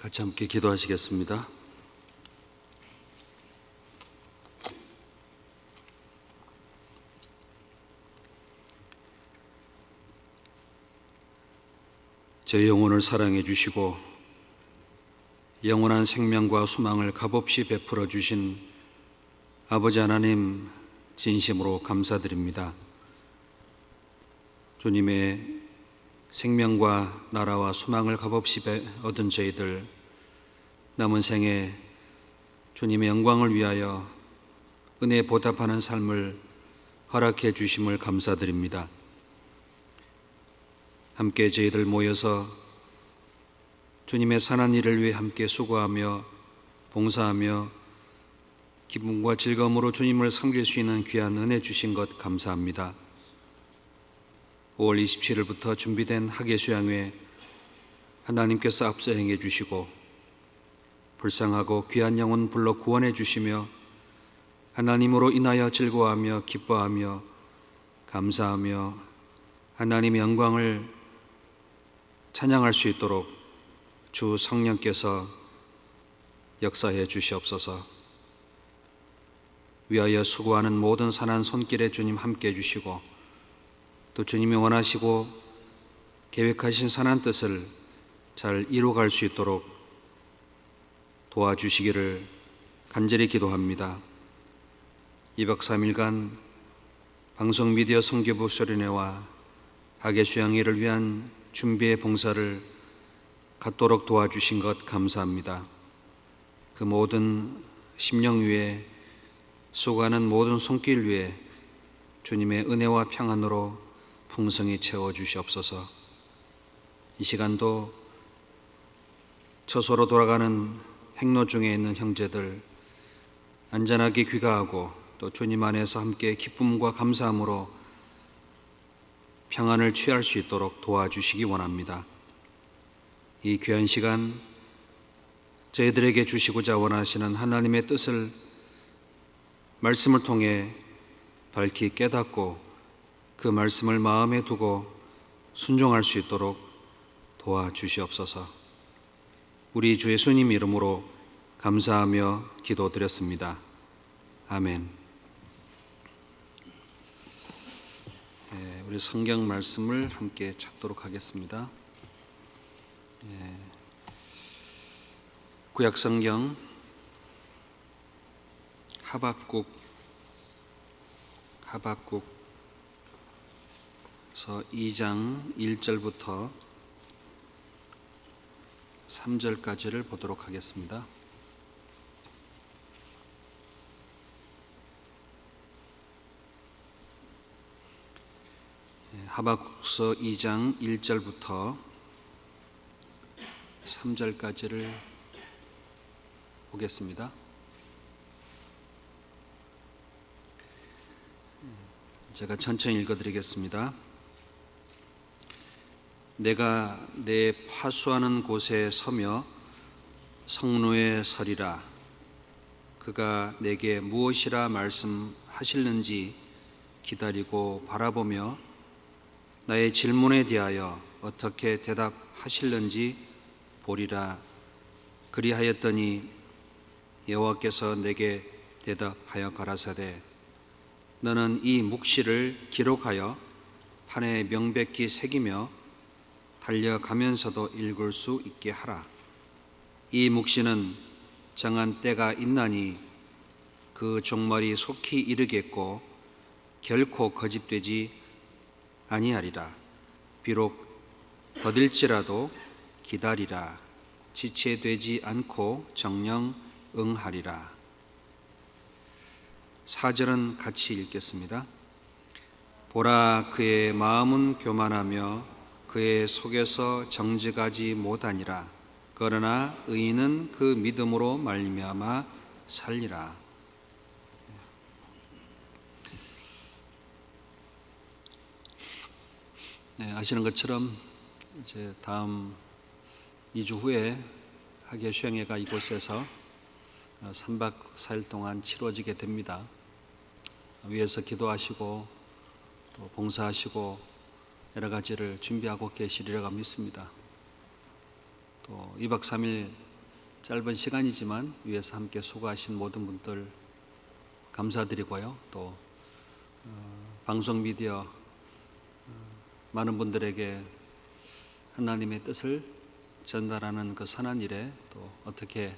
같이 함께 기도하시겠습니다. 제 영혼을 사랑해 주시고 영원한 생명과 소망을 값없이 베풀어 주신 아버지 하나님, 진심으로 감사드립니다. 주님의 생명과 나라와 소망을 값없이 얻은 저희들, 남은 생에 주님의 영광을 위하여 은혜에 보답하는 삶을 허락해 주심을 감사드립니다. 함께 저희들 모여서 주님의 선한 일을 위해 함께 수고하며 봉사하며 기쁨과 즐거움으로 주님을 섬길 수 있는 귀한 은혜 주신 것 감사합니다. 5월 27일부터 준비된 학예 수양회 하나님께서 앞서 행해 주시고 불쌍하고 귀한 영혼 불러 구원해 주시며 하나님으로 인하여 즐거워하며 기뻐하며 감사하며 하나님의 영광을 찬양할 수 있도록 주 성령께서 역사해 주시옵소서. 위하여 수고하는 모든 선한 손길에 주님 함께 해 주시고 또 주님이 원하시고 계획하신 선한 뜻을 잘 이루어갈 수 있도록 도와주시기를 간절히 기도합니다. 2박 3일간 방송 미디어 선교부 수련회와 학예 수양회를 위한 준비의 봉사를 갖도록 도와주신 것 감사합니다. 그 모든 심령 위에 수고하는 모든 손길 위에 주님의 은혜와 평안으로 풍성히 채워주시옵소서. 이 시간도 처소로 돌아가는 행로 중에 있는 형제들 안전하게 귀가하고 또 주님 안에서 함께 기쁨과 감사함으로 평안을 취할 수 있도록 도와주시기 원합니다. 이 귀한 시간 저희들에게 주시고자 원하시는 하나님의 뜻을 말씀을 통해 밝히 깨닫고 그 말씀을 마음에 두고 순종할 수 있도록 도와주시옵소서. 우리 주 예수님 이름으로 감사하며 기도드렸습니다. 아멘. 우리 성경 말씀을 함께 찾도록 하겠습니다. 구약 성경 하박국서 2장 1절부터 3절까지를 보도록 하겠습니다. 하박국서 2장 1절부터 3절까지를 보겠습니다. 제가 천천히 읽어드리겠습니다. 내가 내 파수하는 곳에 서며 성루에 서리라. 그가 내게 무엇이라 말씀하실는지 기다리고 바라보며 나의 질문에 대하여 어떻게 대답하실는지 보리라. 그리하였더니 여호와께서 내게 대답하여 가라사대 너는 이 묵시를 기록하여 판에 명백히 새기며 달려가면서도 읽을 수 있게 하라. 이 묵시는 정한 때가 있나니 그 종말이 속히 이르겠고 결코 거짓되지 아니하리라. 비록 더딜지라도 기다리라. 지체되지 않고 정녕 응하리라. 4절은 같이 읽겠습니다. 보라, 그의 마음은 교만하며 그의 속에서 정직하지 못하니라. 그러나 의인은 그 믿음으로 말미암아 살리라. 아시는 것처럼 이제 다음 2주 후에 학예 수양회가 이곳에서 3박 4일 동안 치러지게 됩니다. 위에서 기도하시고 또 봉사하시고 여러 가지를 준비하고 계시리라고 믿습니다. 또 2박 3일 짧은 시간이지만 위에서 함께 수고하신 모든 분들 감사드리고요. 또 방송 미디어 많은 분들에게 하나님의 뜻을 전달하는 그 선한 일에 또 어떻게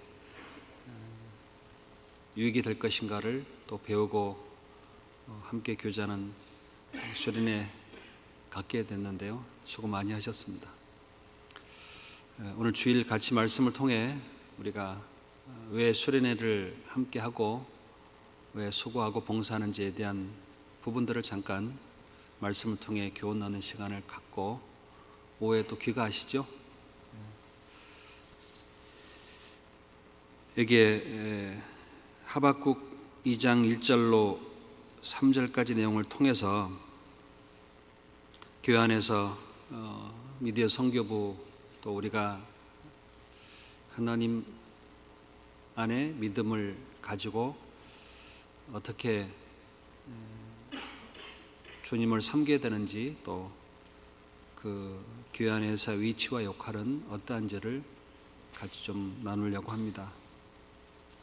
유익이 될 것인가를 또 배우고 함께 교제하는 수련회 갖게 됐는데요. 수고 많이 하셨습니다. 오늘 주일 같이 말씀을 통해 우리가 왜 수련회를 함께 하고 왜 수고하고 봉사하는지에 대한 부분들을 잠깐 말씀을 통해 교훈 나누는 시간을 갖고 오후에 또 귀가하시죠. 여기에 하박국 2장 1절로 3절까지 내용을 통해서 교회 안에서 미디어 선교부 또 우리가 하나님 안에 믿음을 가지고 어떻게 주님을 섬겨야 되는지 또 그 교회 안에서 위치와 역할은 어떠한지를 같이 좀 나누려고 합니다.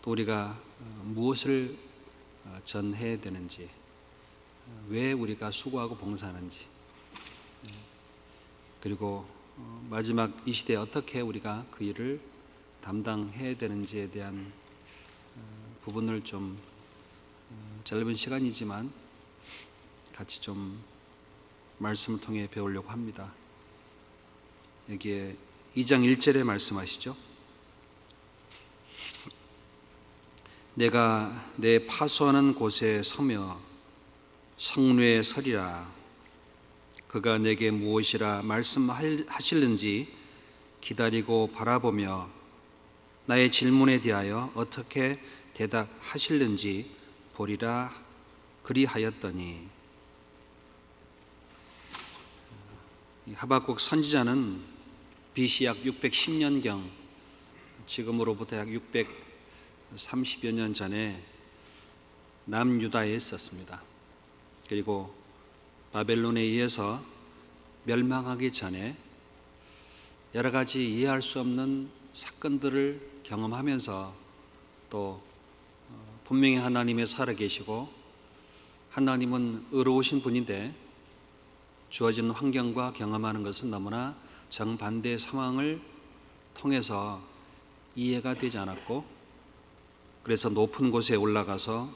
또 우리가 무엇을 전해야 되는지, 왜 우리가 수고하고 봉사하는지, 그리고 마지막 이 시대에 어떻게 우리가 그 일을 담당해야 되는지에 대한 부분을 좀 짧은 시간이지만 같이 좀 말씀을 통해 배우려고 합니다. 여기에 2장 1절에 말씀하시죠. 내가 내 파수하는 곳에 서며 성루에 서리라. 그가 내게 무엇이라 말씀하실는지 기다리고 바라보며 나의 질문에 대하여 어떻게 대답하실는지 보리라 그리하였더니. 하박국 선지자는 BC 약 610년경, 지금으로부터 약 630여 년 전에 남유다에 있었습니다. 그리고 바벨론에 의해서 멸망하기 전에 여러 가지 이해할 수 없는 사건들을 경험하면서 또 분명히 하나님의 살아계시고 하나님은 의로우신 분인데 주어진 환경과 경험하는 것은 너무나 정반대의 상황을 통해서 이해가 되지 않았고, 그래서 높은 곳에 올라가서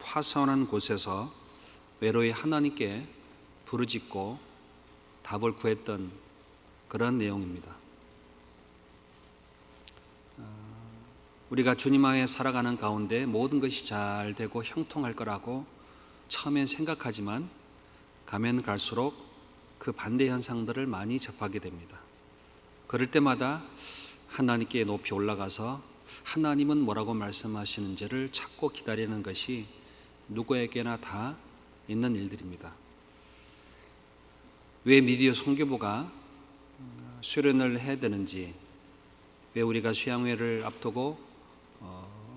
파수하는 곳에서 외로이 하나님께 부르짖고 답을 구했던 그런 내용입니다. 우리가 주님 안에 살아가는 가운데 모든 것이 잘 되고 형통할 거라고 처음엔 생각하지만 가면 갈수록 그 반대 현상들을 많이 접하게 됩니다. 그럴 때마다 하나님께 높이 올라가서 하나님은 뭐라고 말씀하시는지를 찾고 기다리는 것이 누구에게나 다 있는 일들입니다. 왜 미디어 선교부가 수련을 해야 되는지, 왜 우리가 수양회를 앞두고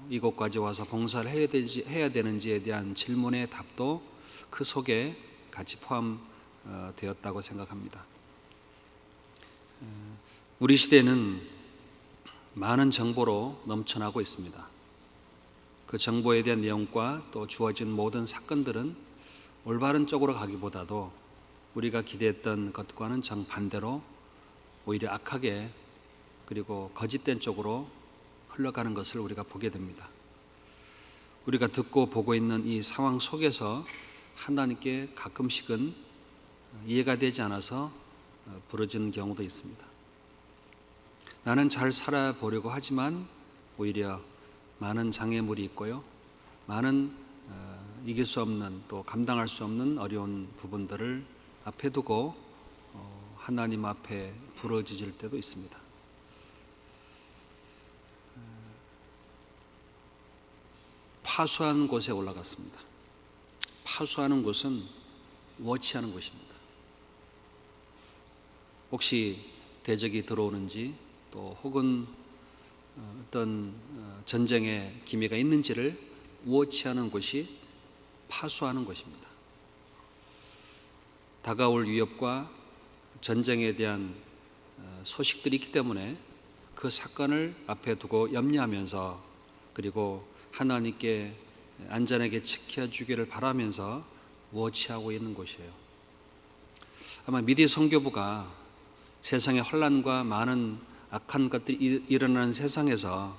이곳까지 와서 봉사를 해야 되는지에 대한 질문의 답도 그 속에 같이 포함되었다고 생각합니다. 우리 시대는 많은 정보로 넘쳐나고 있습니다. 그 정보에 대한 내용과 또 주어진 모든 사건들은 올바른 쪽으로 가기보다도 우리가 기대했던 것과는 정반대로 오히려 악하게 그리고 거짓된 쪽으로 흘러가는 것을 우리가 보게 됩니다. 우리가 듣고 보고 있는 이 상황 속에서 하나님께 가끔씩은 이해가 되지 않아서 부르짖는 경우도 있습니다. 나는 잘 살아보려고 하지만 오히려 많은 장애물이 있고요, 많은 이길 수 없는 또 감당할 수 없는 어려운 부분들을 앞에 두고 하나님 앞에 부르짖을 때도 있습니다. 파수한 곳에 올라갔습니다. 파수하는 곳은 워치하는 곳입니다. 혹시 대적이 들어오는지 또 혹은 어떤 전쟁의 기미가 있는지를 워치하는 곳이 파수하는 곳입니다. 다가올 위협과 전쟁에 대한 소식들이 있기 때문에 그 사건을 앞에 두고 염려하면서 그리고 하나님께 안전하게 지켜주기를 바라면서 워치하고 있는 곳이에요. 아마 미디 선교부가 세상의 혼란과 많은 악한 것들이 일어나는 세상에서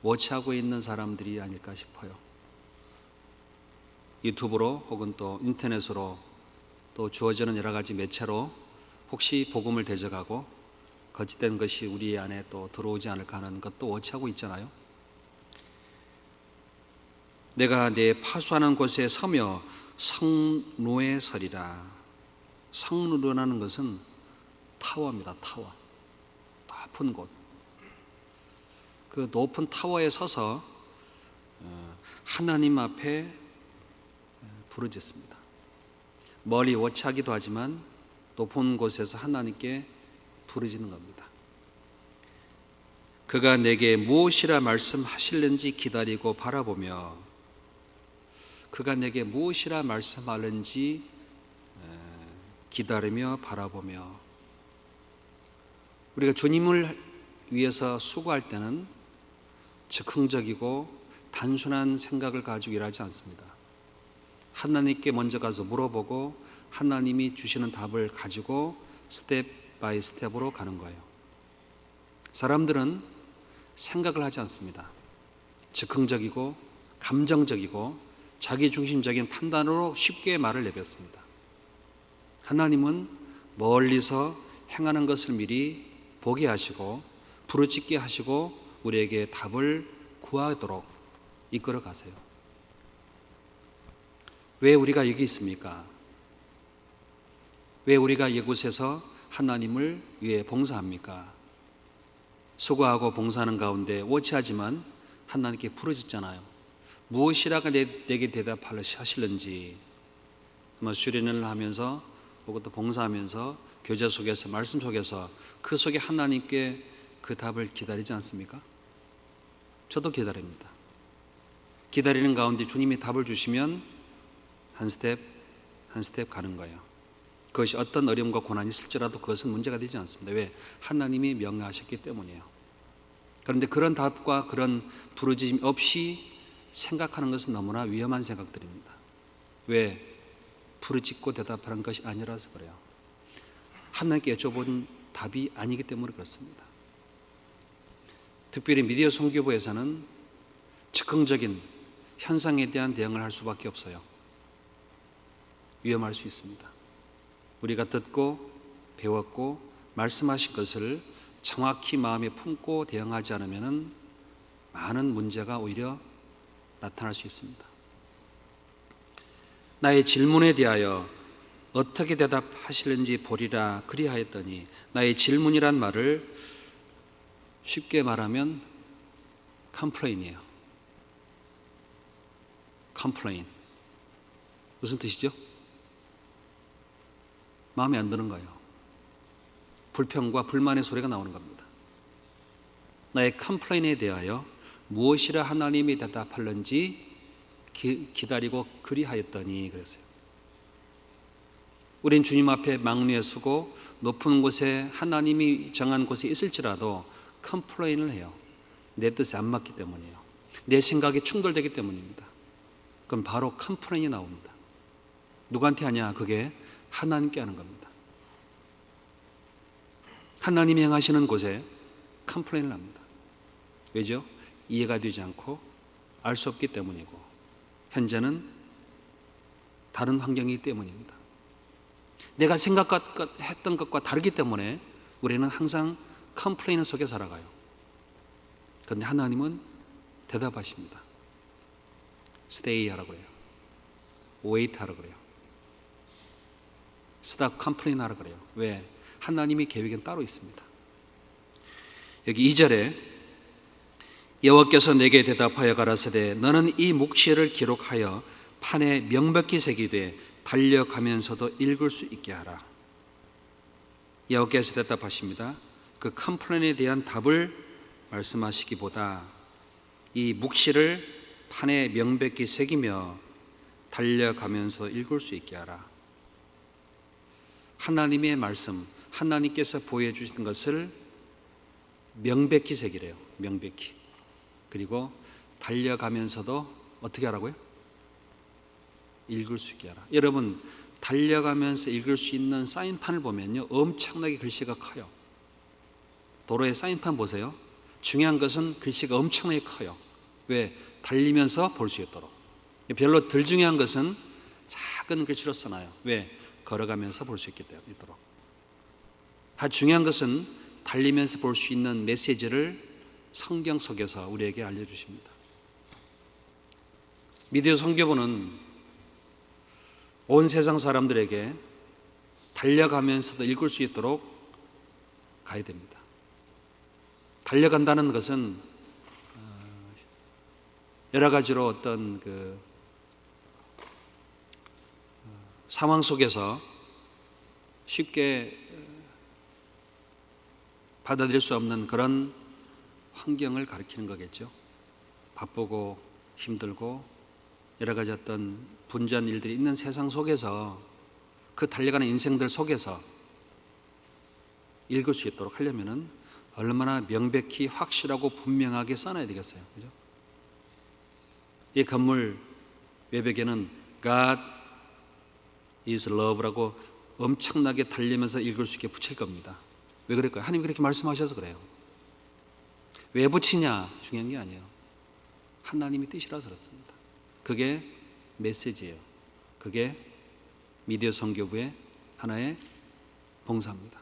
워치하고 있는 사람들이 아닐까 싶어요. 유튜브로 혹은 또 인터넷으로 또 주어지는 여러 가지 매체로 혹시 복음을 대적하고 거짓된 것이 우리 안에 또 들어오지 않을까 하는 것도 워치하고 있잖아요. 내가 내 파수하는 곳에 서며 성로에 서리라. 성로라는 것은 타워입니다. 타워. 높은 곳. 그 높은 타워에 서서 하나님 앞에 부르짖습니다. 멀리 워치하기도 하지만 높은 곳에서 하나님께 부르짖는 겁니다. 그가 내게 무엇이라 말씀하실는지 기다리고 바라보며, 그가 내게 무엇이라 말씀하는지 기다리며 바라보며. 우리가 주님을 위해서 수고할 때는 즉흥적이고 단순한 생각을 가지고 일하지 않습니다. 하나님께 먼저 가서 물어보고 하나님이 주시는 답을 가지고 스텝 바이 스텝으로 가는 거예요. 사람들은 생각을 하지 않습니다. 즉흥적이고 감정적이고 자기중심적인 판단으로 쉽게 말을 내뱉습니다. 하나님은 멀리서 행하는 것을 미리 보게 하시고 부르짖게 하시고 우리에게 답을 구하도록 이끌어 가세요. 왜 우리가 여기 있습니까? 왜 우리가 이곳에서 하나님을 위해 봉사합니까? 수고하고 봉사하는 가운데 워치하지만 하나님께 부르짖잖아요. 무엇이라고 내게 대답하실는지. 수련을 하면서 혹은 또 봉사하면서 교제 속에서 말씀 속에서 그 속에 하나님께 그 답을 기다리지 않습니까? 저도 기다립니다. 기다리는 가운데 주님이 답을 주시면 한 스텝 한 스텝 가는 거예요. 그것이 어떤 어려움과 고난이 있을지라도 그것은 문제가 되지 않습니다. 왜? 하나님이 명하셨기 때문이에요. 그런데 그런 답과 그런 부르짖음 없이 생각하는 것은 너무나 위험한 생각들입니다. 왜? 부르짖고 대답하는 것이 아니라서 그래요. 하나님께 여쭤본 답이 아니기 때문에 그렇습니다. 특별히 미디어 선교부에서는 즉흥적인 현상에 대한 대응을 할 수밖에 없어요. 위험할 수 있습니다. 우리가 듣고 배웠고 말씀하신 것을 정확히 마음에 품고 대응하지 않으면 많은 문제가 오히려 나타날 수 있습니다. 나의 질문에 대하여 어떻게 대답하시는지 보리라 그리하였더니, 나의 질문이란 말을 쉽게 말하면 컴플레인이에요. 컴플레인. 무슨 뜻이죠? 마음에 안 드는 거예요. 불평과 불만의 소리가 나오는 겁니다. 나의 컴플레인에 대하여 무엇이라 하나님이 대답하는지 기다리고 그리하였더니 그랬어요. 우린 주님 앞에 망루에 서고 높은 곳에 하나님이 정한 곳에 있을지라도 컴플레인을 해요. 내 뜻에 안 맞기 때문이에요. 내 생각이 충돌되기 때문입니다. 그럼 바로 컴플레인이 나옵니다. 누구한테 하냐? 그게 하나님께 하는 겁니다. 하나님이 행하시는 곳에 컴플레인을 합니다. 왜죠? 이해가 되지 않고 알 수 없기 때문이고 현재는 다른 환경이기 때문입니다. 내가 생각했던 것과 다르기 때문에 우리는 항상 컴플레인 속에 살아가요. 그런데 하나님은 대답하십니다. Stay 하라고 해요. Wait 하라고 그래요. Stop complain 하라고 그래요. 왜? 하나님의 계획은 따로 있습니다. 여기 2절에 여호와께서 내게 대답하여 가라사대 너는 이 묵시를 기록하여 판에 명백히 새기되 달려가면서도 읽을 수 있게 하라. 여호와께서 대답하십니다. 그 컴플레인에 대한 답을 말씀하시기보다 이 묵시를 판에 명백히 새기며 달려가면서 읽을 수 있게 하라. 하나님의 말씀, 하나님께서 보여주신 것을 명백히 새기래요. 명백히. 그리고 달려가면서도 어떻게 하라고요? 읽을 수 있게 하라. 여러분, 달려가면서 읽을 수 있는 사인판을 보면요, 엄청나게 글씨가 커요. 도로에 사인판 보세요. 중요한 것은 글씨가 엄청나게 커요. 왜? 달리면서 볼 수 있도록. 별로 덜 중요한 것은 작은 글씨로 써놔요. 왜? 걸어가면서 볼 수 있도록. 아주 중요한 것은 달리면서 볼 수 있는 메시지를 성경 속에서 우리에게 알려주십니다. 미디어 선교부는 온 세상 사람들에게 달려가면서도 읽을 수 있도록 가야 됩니다. 달려간다는 것은 여러 가지로 어떤 상황 속에서 쉽게 받아들일 수 없는 그런 환경을 가리키는 거겠죠. 바쁘고 힘들고 여러 가지 어떤 분주한 일들이 있는 세상 속에서, 그 달려가는 인생들 속에서 읽을 수 있도록 하려면은 얼마나 명백히 확실하고 분명하게 써놔야 되겠어요. 그죠? 이 건물 외벽에는 God is love라고 엄청나게 달리면서 읽을 수 있게 붙일 겁니다. 왜 그럴까요? 하나님이 그렇게 말씀하셔서 그래요. 왜 붙이냐 중요한 게 아니에요. 하나님의 뜻이라서 그렇습니다. 그게 메시지예요. 그게 미디어 선교부의 하나의 봉사입니다.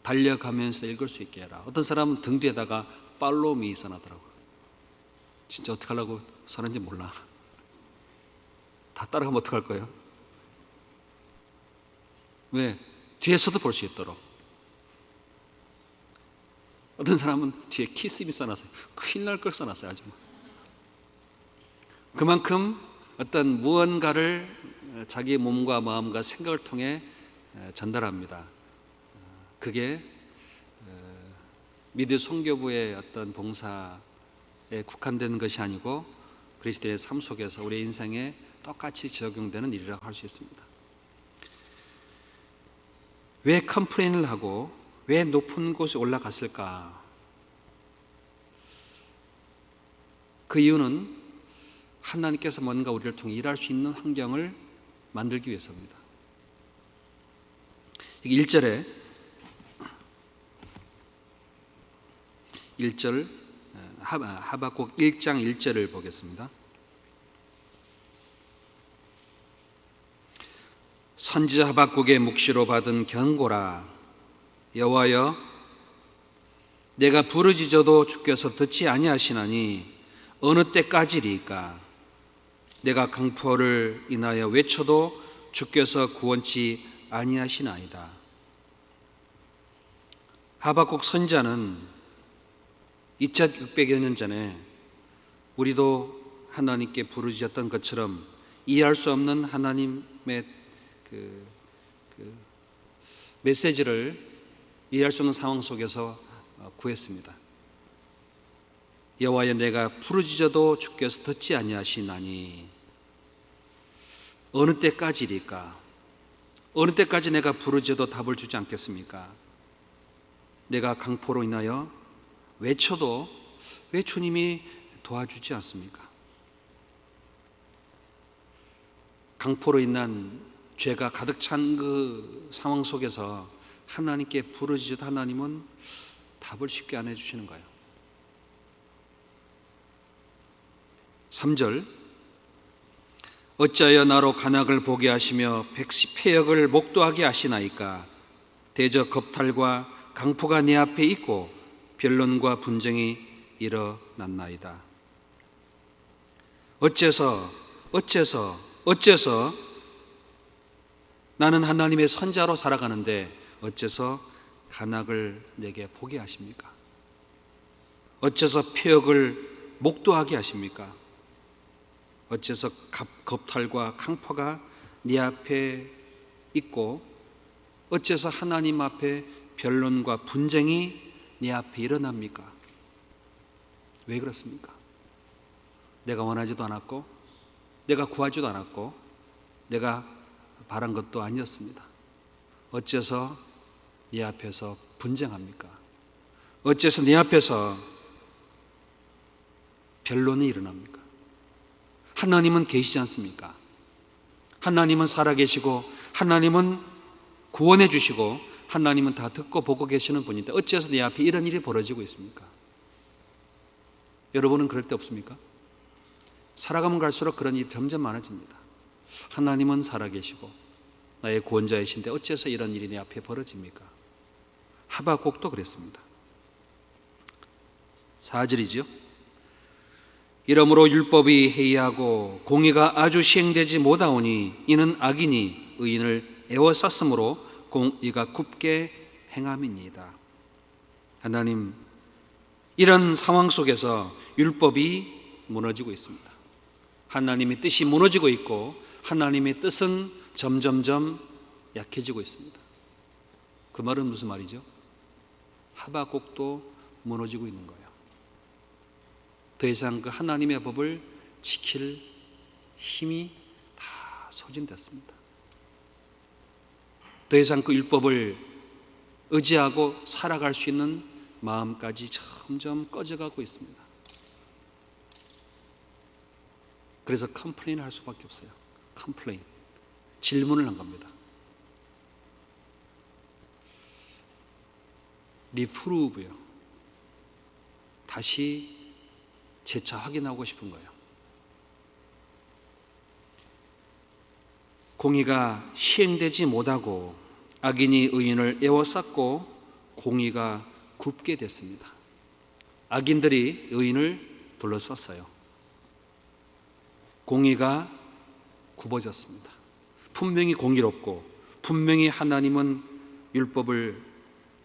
달려가면서 읽을 수 있게 해라. 어떤 사람은 등 뒤에다가 Follow me 써놨더라고요. 진짜 어떻게 하려고 써는지 몰라. 다 따라가면 어떡할 거예요? 왜? 뒤에서도 볼 수 있도록. 어떤 사람은 뒤에 키스 미 써놨어요. 큰일 날 걸 써놨어요. 아주. 그만큼 어떤 무언가를 자기 몸과 마음과 생각을 통해 전달합니다. 그게 미디어 선교부의 어떤 봉사에 국한된 것이 아니고 그리스도의 삶 속에서 우리 인생에 똑같이 적용되는 일이라고 할 수 있습니다. 왜 컴플레인을 하고 왜 높은 곳에 올라갔을까? 그 이유는 하나님께서 뭔가 우리를 통해 일할 수 있는 환경을 만들기 위해서입니다. 1절에 1절 하박국 1장 1절을 보겠습니다. 선지자 하박국의 묵시로 받은 경고라. 여호와여, 내가 부르짖어도 주께서 듣지 아니하시나니 어느 때까지리까? 내가 강포를 인하여 외쳐도 주께서 구원치 아니하시나이다. 하박국 선지자는 2600여 년 전에 우리도 하나님께 부르짖었던 것처럼 이해할 수 없는 하나님의 그 메시지를 이해할 수 없는 상황 속에서 구했습니다. 여호와여, 내가 부르짖어도 주께서 듣지 아니하시나니 어느 때까지리까? 어느 때까지 내가 부르짖어도 답을 주지 않겠습니까? 내가 강포로 인하여 외쳐도 왜 주님이 도와주지 않습니까? 강포로 인한 죄가 가득 찬 그 상황 속에서 하나님께 부르짖어도 하나님은 답을 쉽게 안 해주시는 거예요. 3절, 어찌하여 나로 간악을 보게 하시며 패역을 목도하게 하시나이까? 대저 겁탈과 강포가 네 앞에 있고 변론과 분쟁이 일어났나이다. 어째서 나는 하나님의 선자로 살아가는데 어째서 간악을 내게 보게 하십니까? 어째서 패역을 목도하게 하십니까? 어째서 겁탈과 강포가 네 앞에 있고 어째서 하나님 앞에 변론과 분쟁이 네 앞에 일어납니까? 왜 그렇습니까? 내가 원하지도 않았고 내가 구하지도 않았고 내가 바란 것도 아니었습니다. 어째서 네 앞에서 분쟁합니까? 어째서 내 앞에서 변론이 일어납니까? 하나님은 계시지 않습니까? 하나님은 살아계시고 하나님은 구원해 주시고 하나님은 다 듣고 보고 계시는 분인데 어째서 내 앞에 이런 일이 벌어지고 있습니까? 여러분은 그럴 때 없습니까? 살아가면 갈수록 그런 일이 점점 많아집니다. 하나님은 살아계시고 나의 구원자이신데 어째서 이런 일이 내 앞에 벌어집니까? 하박국도 그랬습니다. 4절이죠. 이러므로 율법이 해이하고 공의가 아주 시행되지 못하오니 이는 악인이 의인을 애워쌌으므로 공의가 굽게 행함이니이다. 하나님, 이런 상황 속에서 율법이 무너지고 있습니다. 하나님의 뜻이 무너지고 있고 하나님의 뜻은 점점점 약해지고 있습니다. 그 말은 무슨 말이죠? 하박국도 무너지고 있는 거예요. 더 이상 그 하나님의 법을 지킬 힘이 다 소진됐습니다. 더 이상 그 율법을 의지하고 살아갈 수 있는 마음까지 점점 꺼져가고 있습니다. 그래서 컴플레인을 할 수밖에 없어요. 컴플레인, 질문을 한 겁니다. 리프루브요. 다시 재차 확인하고 싶은 거예요. 공의가 시행되지 못하고 악인이 의인을 에워쌌고 공의가 굽게 됐습니다. 악인들이 의인을 둘러쌌어요. 공의가 굽어졌습니다. 분명히 공의롭고 분명히 하나님은 율법을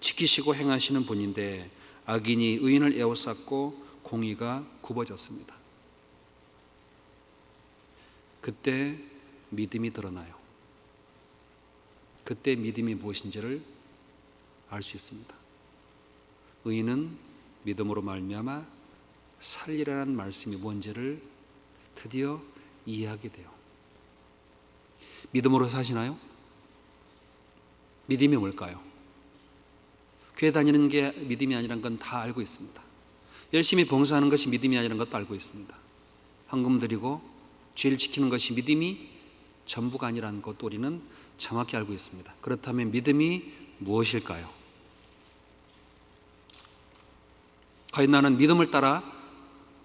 지키시고 행하시는 분인데 악인이 의인을 에워쌌고 공의가 굽어졌습니다. 그때 믿음이 드러나요. 그때 믿음이 무엇인지를 알 수 있습니다. 의인은 믿음으로 말미암아 살리라는 말씀이 뭔지를 드디어 이해하게 돼요. 믿음으로 사시나요? 믿음이 뭘까요? 교회 다니는 게 믿음이 아니라는 건 다 알고 있습니다. 열심히 봉사하는 것이 믿음이 아니라는 것도 알고 있습니다. 헌금 드리고 죄를 지키는 것이 믿음이 전부가 아니라는 것도 우리는 정확히 알고 있습니다. 그렇다면 믿음이 무엇일까요? 과연 나는 믿음을 따라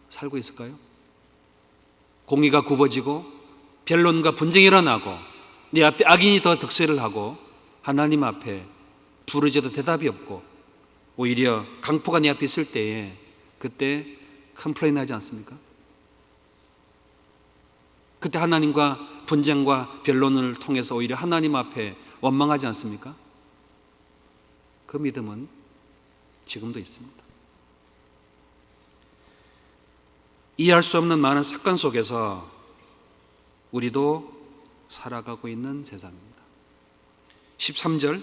살고 있을까요? 공의가 굽어지고 변론과 분쟁이 일어나고 내 앞에 악인이 더 득세를 하고 하나님 앞에 부르짖어도 대답이 없고 오히려 강포가 내 앞에 있을 때에 그때 컴플레인 하지 않습니까? 그때 하나님과 분쟁과 변론을 통해서 오히려 하나님 앞에 원망하지 않습니까? 그 믿음은 지금도 있습니다. 이해할 수 없는 많은 사건 속에서 우리도 살아가고 있는 세상입니다. 13절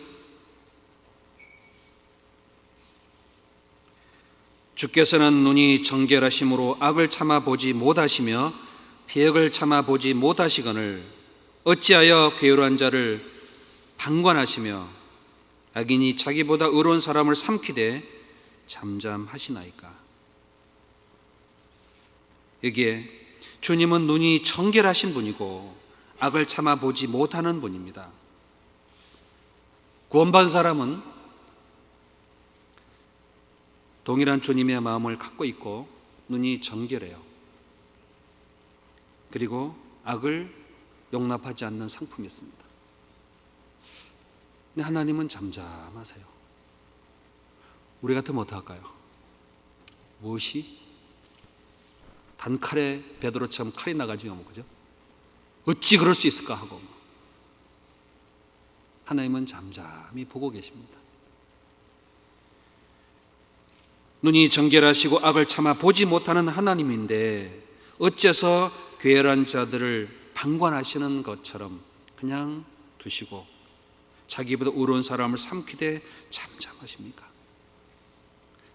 주께서는 눈이 정결하심으로 악을 참아보지 못하시며 배역을 참아보지 못하시거늘 어찌하여 괴로운 자를 방관하시며 악인이 자기보다 의로운 사람을 삼키되 잠잠하시나이까. 여기에 주님은 눈이 정결하신 분이고 악을 참아보지 못하는 분입니다. 구원받은 사람은 동일한 주님의 마음을 갖고 있고 눈이 정결해요. 그리고 악을 용납하지 않는 상품이 있습니다. 근데 하나님은 잠잠하세요. 우리 같으면 어떡할까요? 무엇이? 단칼에 베드로처럼 칼이 나가지요, 그죠? 어찌 그럴 수 있을까 하고 하나님은 잠잠히 보고 계십니다. 눈이 정결하시고 악을 참아 보지 못하는 하나님인데 어째서 괴랄한 자들을 방관하시는 것처럼 그냥 두시고 자기보다 의로운 사람을 삼키되 잠잠하십니까?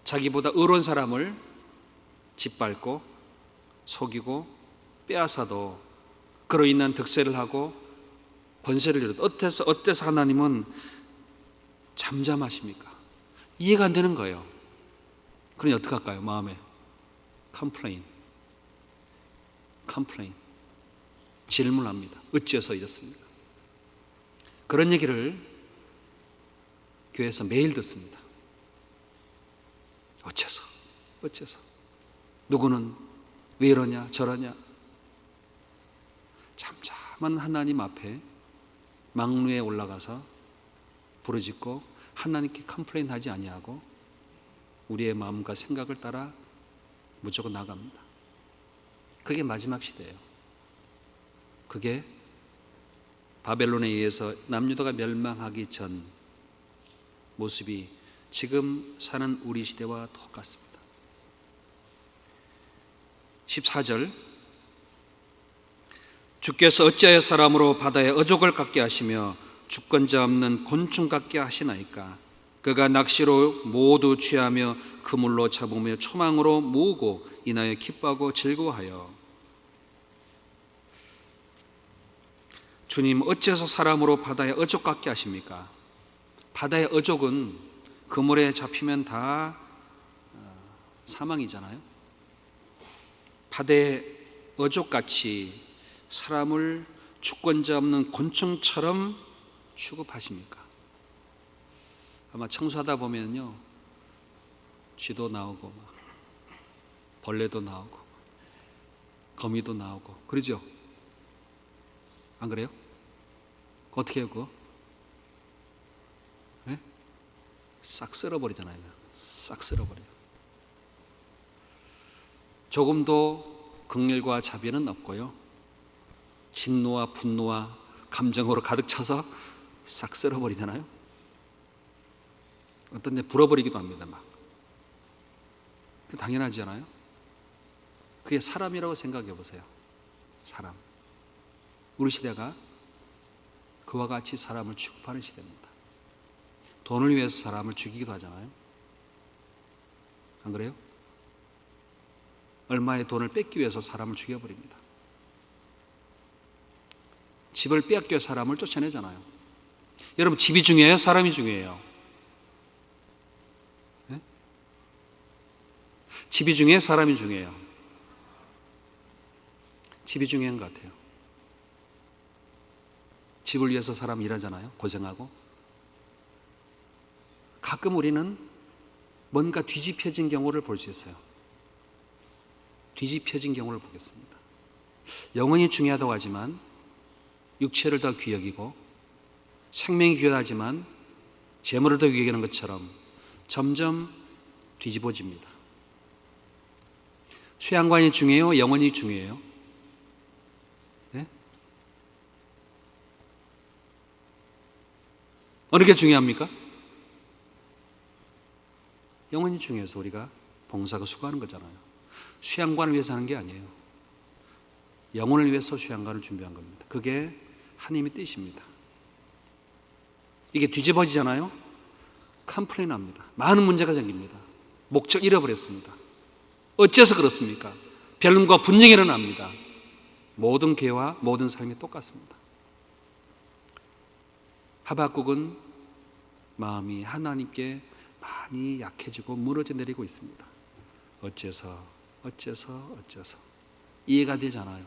자기보다 의로운 사람을 짓밟고 속이고 빼앗아도 그로 인한 득세를 하고 번세를 이루도 어때서 하나님은 잠잠하십니까? 이해가 안 되는 거예요. 그러니 어떻게 할까요? 마음에 컴플레인 질문합니다. 어째서 이렇습니까? 그런 얘기를 교회에서 매일 듣습니다. 어째서 누구는 왜 이러냐 저러냐. 잠잠한 하나님 앞에 망루에 올라가서 부르짖고 하나님께 컴플레인하지 아니하고 우리의 마음과 생각을 따라 무조건 나갑니다. 그게 마지막 시대예요. 그게 바벨론에 의해서 남유다가 멸망하기 전 모습이 지금 사는 우리 시대와 똑같습니다. 14절, 주께서 어찌하여 사람으로 바다의 어족을 갖게 하시며 주권자 없는 곤충 같게 하시나이까. 그가 낚시로 모두 취하며 그물로 잡으며 초망으로 모으고 인하여 기뻐하고 즐거워하여. 주님, 어째서 사람으로 바다의 어족 같게 하십니까? 바다의 어족은 그물에 잡히면 다 사망이잖아요. 바다의 어족같이 사람을 주권자 없는 곤충처럼 취급하십니까? 아마 청소하다 보면요, 쥐도 나오고 벌레도 나오고 거미도 나오고 그러죠? 안 그래요? 어떻게 해요 그거? 네? 싹 쓸어버리잖아요. 싹 쓸어버려요. 조금도 긍휼과 자비는 없고요, 진노와 분노와 감정으로 가득 차서 싹 쓸어버리잖아요. 어떤 데 불어버리기도 합니다. 막. 당연하지 않아요? 그게 사람이라고 생각해 보세요. 사람. 우리 시대가 그와 같이 사람을 취급하는 시대입니다. 돈을 위해서 사람을 죽이기도 하잖아요. 안 그래요? 얼마의 돈을 뺏기 위해서 사람을 죽여버립니다. 집을 빼앗겨 사람을 쫓아내잖아요. 여러분, 집이 중요해요? 사람이 중요해요? 네? 집이 중요해요? 사람이 중요해요? 집이 중요한 것 같아요. 집을 위해서 사람 일하잖아요. 고생하고. 가끔 우리는 뭔가 뒤집혀진 경우를 볼 수 있어요. 뒤집혀진 경우를 보겠습니다. 영혼이 중요하다고 하지만 육체를 더 귀히 여기고, 생명이 귀하지만 재물을 더 귀히 여기는 것처럼 점점 뒤집어집니다. 수양관이 중요해요? 영혼이 중요해요? 네? 어느 게 중요합니까? 영혼이 중요해서 우리가 봉사가 수고하는 거잖아요. 수양관을 위해서 하는 게 아니에요. 영혼을 위해서 수양관을 준비한 겁니다. 그게 하나님의 뜻입니다. 이게 뒤집어지잖아요. 컴플레인 합니다. 많은 문제가 생깁니다. 목적 잃어버렸습니다. 어째서 그렇습니까? 변론과 분쟁이 일어납니다. 모든 교회와 모든 삶이 똑같습니다. 하박국은 마음이 하나님께 많이 약해지고 무너져 내리고 있습니다. 어째서 이해가 되잖아요.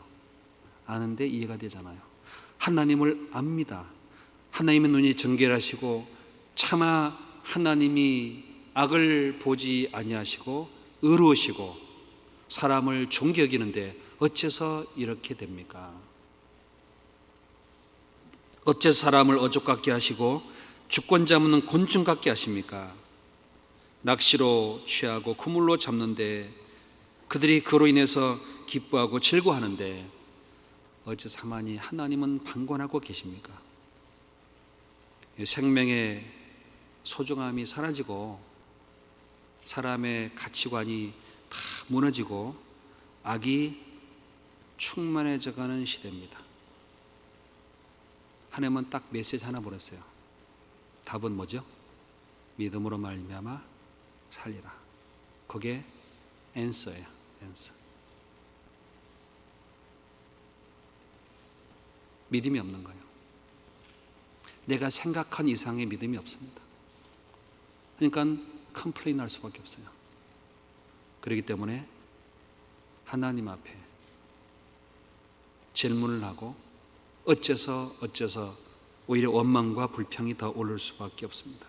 아는데 이해가 되잖아요. 하나님을 압니다. 하나님의 눈이 정결하시고 차마 하나님이 악을 보지 아니하시고 의로우시고 사람을 존귀 여기는데 어째서 이렇게 됩니까? 어째서 사람을 어족 같게 하시고 주권 잡는 곤충 같게 하십니까? 낚시로 취하고 그물로 잡는데 그들이 그로 인해서 기뻐하고 즐거워하는데 어째서 가만히 하나님은 방관하고 계십니까? 생명의 소중함이 사라지고 사람의 가치관이 다 무너지고 악이 충만해져가는 시대입니다. 하나님은 딱 메시지 하나 보냈어요. 답은 뭐죠? 믿음으로 말미암아 살리라. 그게 answer예요. answer. 믿음이 없는 거예요. 내가 생각한 이상의 믿음이 없습니다. 그러니까 컴플레인 할 수밖에 없어요. 그렇기 때문에 하나님 앞에 질문을 하고 어째서 오히려 원망과 불평이 더 오를 수밖에 없습니다.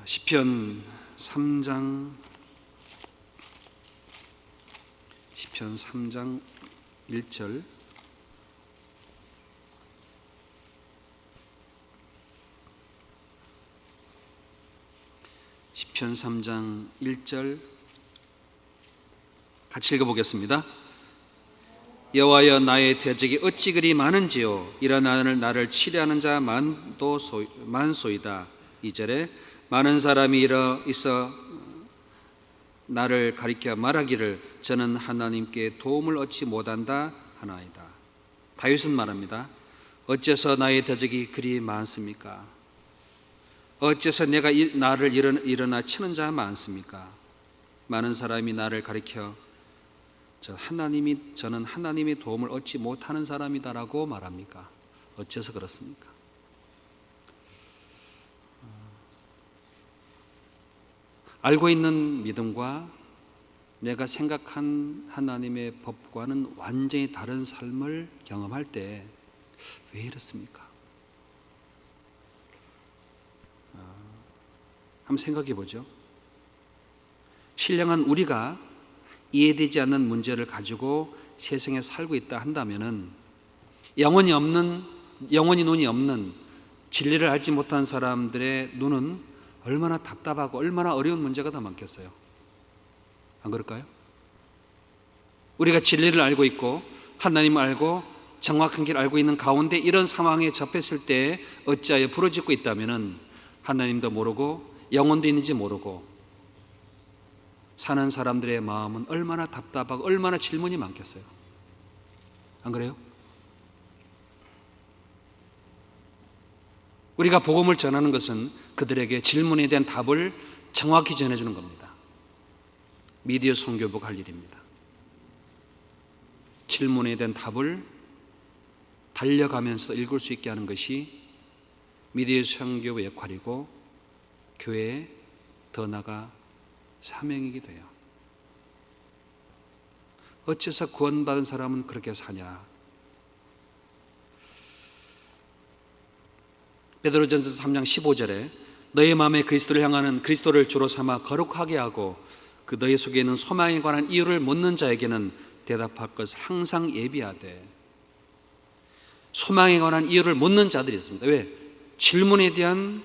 시편 3장 1절 시편 3장 1절 같이 읽어보겠습니다. 여호와여, 나의 대적이 어찌 그리 많은지요. 일어나 나를 치려하는 자 만소이다. 2절에 많은 사람이 일어 있어 나를 가리켜 말하기를 저는 하나님께 도움을 얻지 못한다 하나이다. 다윗은 말합니다. 어째서 나의 대적이 그리 많습니까? 어째서 나를 일어나 치는 자 많습니까? 많은 사람이 나를 가리켜 저는 하나님의 도움을 얻지 못하는 사람이다라고 말합니까? 어째서 그렇습니까? 알고 있는 믿음과 내가 생각한 하나님의 법과는 완전히 다른 삶을 경험할 때 왜 이렇습니까? 한번 생각해 보죠. 신령한 우리가 이해되지 않는 문제를 가지고 세상에 살고 있다 한다면은 영혼이 눈이 없는 진리를 알지 못한 사람들의 눈은 얼마나 답답하고 얼마나 어려운 문제가 더 많겠어요. 안 그럴까요? 우리가 진리를 알고 있고 하나님을 알고 정확한 길을 알고 있는 가운데 이런 상황에 접했을 때 어찌하여 부르짖고 있다면은 하나님도 모르고 영혼도 있는지 모르고 사는 사람들의 마음은 얼마나 답답하고 얼마나 질문이 많겠어요. 안 그래요? 우리가 복음을 전하는 것은 그들에게 질문에 대한 답을 정확히 전해주는 겁니다. 미디어 선교부가 할 일입니다. 질문에 대한 답을 달려가면서 읽을 수 있게 하는 것이 미디어 선교부의 역할이고 교회의 더 나아가 사명이기도 해요. 어째서 구원받은 사람은 그렇게 사냐? 베드로전서 3장 15절에 너희 마음에 그리스도를 향하는 그리스도를 주로 삼아 거룩하게 하고 그 너희 속에 있는 소망에 관한 이유를 묻는 자에게는 대답할 것을 항상 예비하되. 소망에 관한 이유를 묻는 자들이 있습니다. 왜? 질문에 대한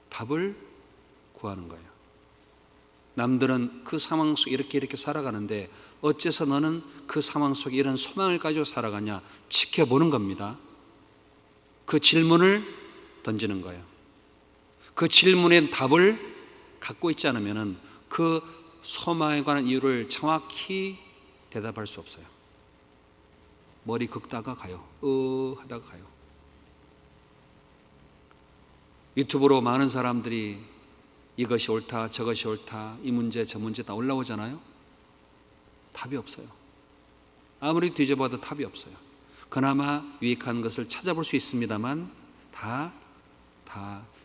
답을 구하는 거예요. 남들은 그 상황 속에 이렇게 살아가는데 어째서 너는 그 상황 속에 이런 소망을 가지고 살아가냐? 지켜보는 겁니다. 그 질문을 던지는 거예요. 그 질문에 답을 갖고 있지 않으면 그 소망에 관한 이유를 정확히 대답할 수 없어요. 머리 긁다가 가요. 하다가 가요. 유튜브로 많은 사람들이 이것이 옳다, 저것이 옳다, 이 문제, 저 문제 다 올라오잖아요. 답이 없어요. 아무리 뒤져봐도 답이 없어요. 그나마 유익한 것을 찾아볼 수 있습니다만 다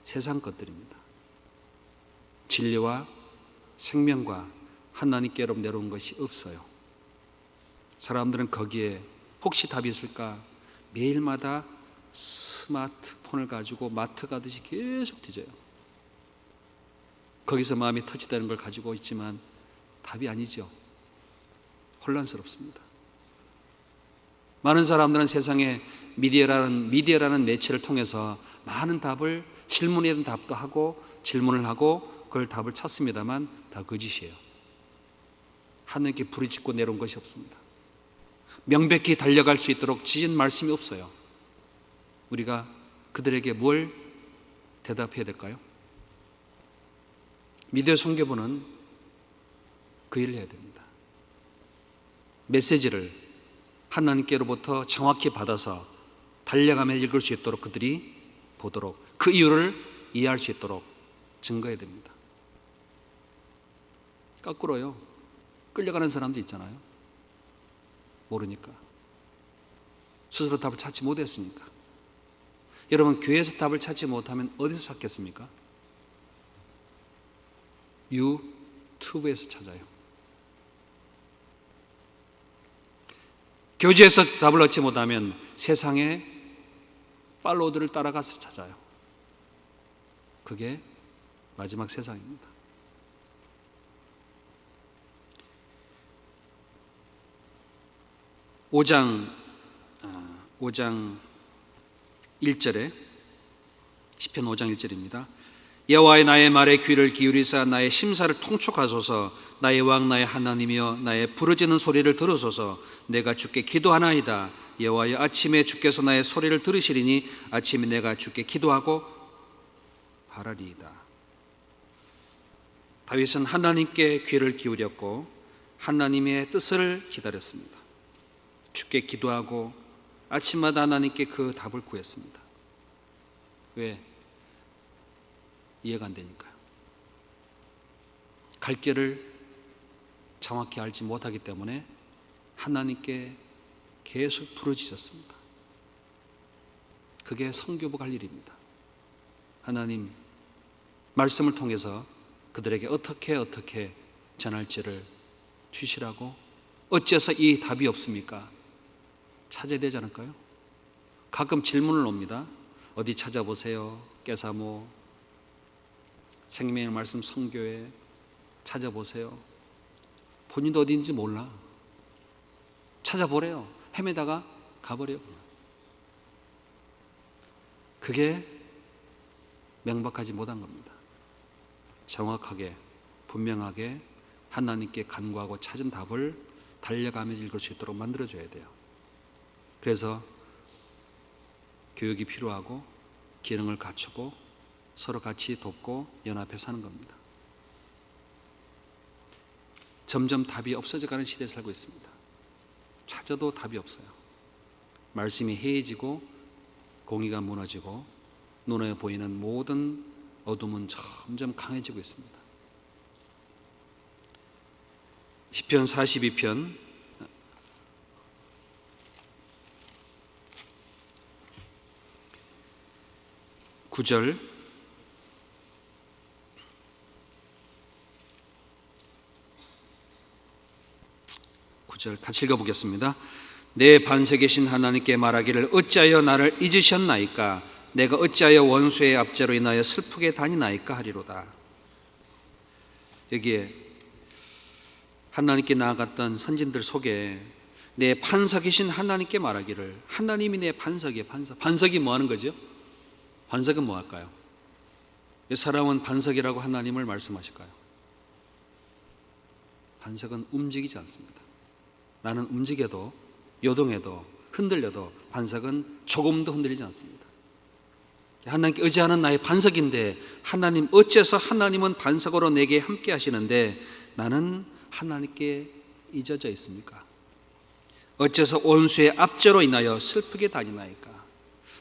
세상 것들입니다. 진리와 생명과 하나님께로 내려온 것이 없어요. 사람들은 거기에 혹시 답이 있을까 매일마다 스마트폰을 가지고 마트 가듯이 계속 뒤져요. 거기서 마음이 터치되는 걸 가지고 있지만 답이 아니죠. 혼란스럽습니다. 많은 사람들은 세상에 미디어라는 매체를 통해서 많은 답을 질문에 대한 답도 하고 질문을 하고 그걸 답을 찾습니다만 다 거짓이에요. 하나님께 부르짖고 내려온 것이 없습니다. 명백히 달려갈 수 있도록 지은 말씀이 없어요. 우리가 그들에게 뭘 대답해야 될까요? 미디어 선교부는 그 일을 해야 됩니다. 메시지를 하나님께로부터 정확히 받아서 달려가며 읽을 수 있도록 그들이 보도록 그 이유를 이해할 수 있도록 증거해야 됩니다. 거꾸로요. 끌려가는 사람도 있잖아요. 모르니까. 스스로 답을 찾지 못했으니까. 여러분 교회에서 답을 찾지 못하면 어디서 찾겠습니까? 유튜브에서 찾아요. 교재에서 답을 얻지 못하면 세상의 팔로워들을 따라가서 찾아요. 그게 마지막 세상입니다. 5장 1절에 시편 5장 1절입니다. 여호와의 나의 말에 귀를 기울이사 나의 심사를 통촉하소서. 나의 왕 나의 하나님이여 나의 부르짖는 소리를 들으소서. 내가 주께 기도하나이다. 여호와여 아침에 주께서 나의 소리를 들으시리니 아침에 내가 주께 기도하고 바라리이다. 다윗은 하나님께 귀를 기울였고 하나님의 뜻을 기다렸습니다. 주께 기도하고 아침마다 하나님께 그 답을 구했습니다. 왜? 이해가 안 되니까요. 갈 길을 정확히 알지 못하기 때문에 하나님께 계속 부르짖었습니다. 그게 성교복 할 일입니다. 하나님, 말씀을 통해서 그들에게 어떻게 전할지를 주시라고. 어째서 이 답이 없습니까? 찾아야 되지 않을까요? 가끔 질문을 옵니다. 어디 찾아보세요. 깨사모, 생명의 말씀 성교회 찾아보세요. 본인도 어디 있는지 몰라. 찾아보래요. 헤매다가 가버려요. 그게 명백하지 못한 겁니다. 정확하게 분명하게 하나님께 간구하고 찾은 답을 달려가며 읽을 수 있도록 만들어줘야 돼요. 그래서 교육이 필요하고 기능을 갖추고 서로 같이 돕고 연합해 사는 겁니다. 점점 답이 없어져가는 시대에 살고 있습니다. 찾아도 답이 없어요. 말씀이 해해지고 공의가 무너지고 눈에 보이는 모든 어둠은 점점 강해지고 있습니다. 시편 42편 9절 같이 읽어보겠습니다. 내 반석에 계신 하나님께 말하기를 어찌하여 나를 잊으셨나이까? 내가 어찌하여 원수의 압제로 인하여 슬프게 다니나이까 하리로다. 여기에 하나님께 나아갔던 선진들 속에 내 반석이신 하나님께 말하기를, 하나님이 내 반석이에요. 반석이 뭐 하는 거죠? 반석은 뭐 할까요? 이 사람은 반석이라고 하나님을 말씀하실까요? 반석은 움직이지 않습니다. 나는 움직여도 요동해도 흔들려도 반석은 조금도 흔들리지 않습니다. 하나님께 의지하는 나의 반석인데 하나님, 어째서 하나님은 반석으로 내게 함께 하시는데 나는 하나님께 잊어져 있습니까? 어째서 원수의 압제로 인하여 슬프게 다니나이까?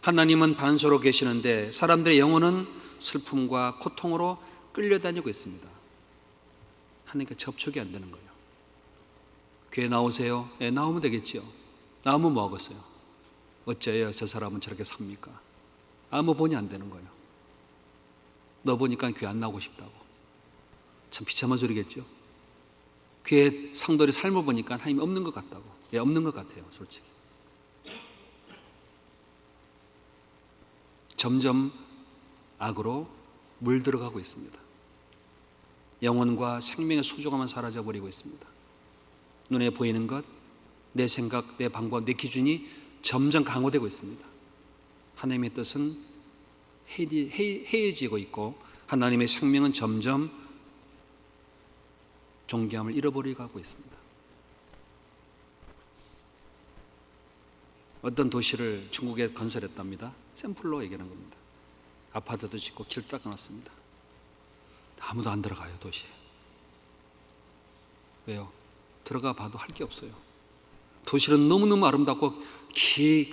하나님은 반석으로 계시는데 사람들의 영혼은 슬픔과 고통으로 끌려다니고 있습니다. 하나님께 접촉이 안 되는 거예요. 교회 나오세요? 네, 나오면 되겠지요. 나오면 뭐 하겠어요? 어째요 저 사람은 저렇게 삽니까? 아무 본이 안 되는 거예요. 너 보니까 교회 안 나오고 싶다고. 참 비참한 소리겠죠. 교회 성도의 삶을 보니까 하나님이 없는 것 같다고. 예, 없는 것 같아요, 솔직히. 점점 악으로 물들어가고 있습니다. 영혼과 생명의 소중함은 사라져버리고 있습니다. 눈에 보이는 것, 내 생각, 내 방법, 내 기준이 점점 강화되고 있습니다. 하나님의 뜻은 해이해지고 있고 하나님의 생명은 점점 존귀함을 잃어버리고 있습니다. 어떤 도시를 중국에 건설했답니다. 샘플로 얘기하는 겁니다. 아파트도 짓고 길 닦아놨습니다. 아무도 안 들어가요, 도시에. 왜요? 들어가 봐도 할 게 없어요. 도시는 너무너무 아름답고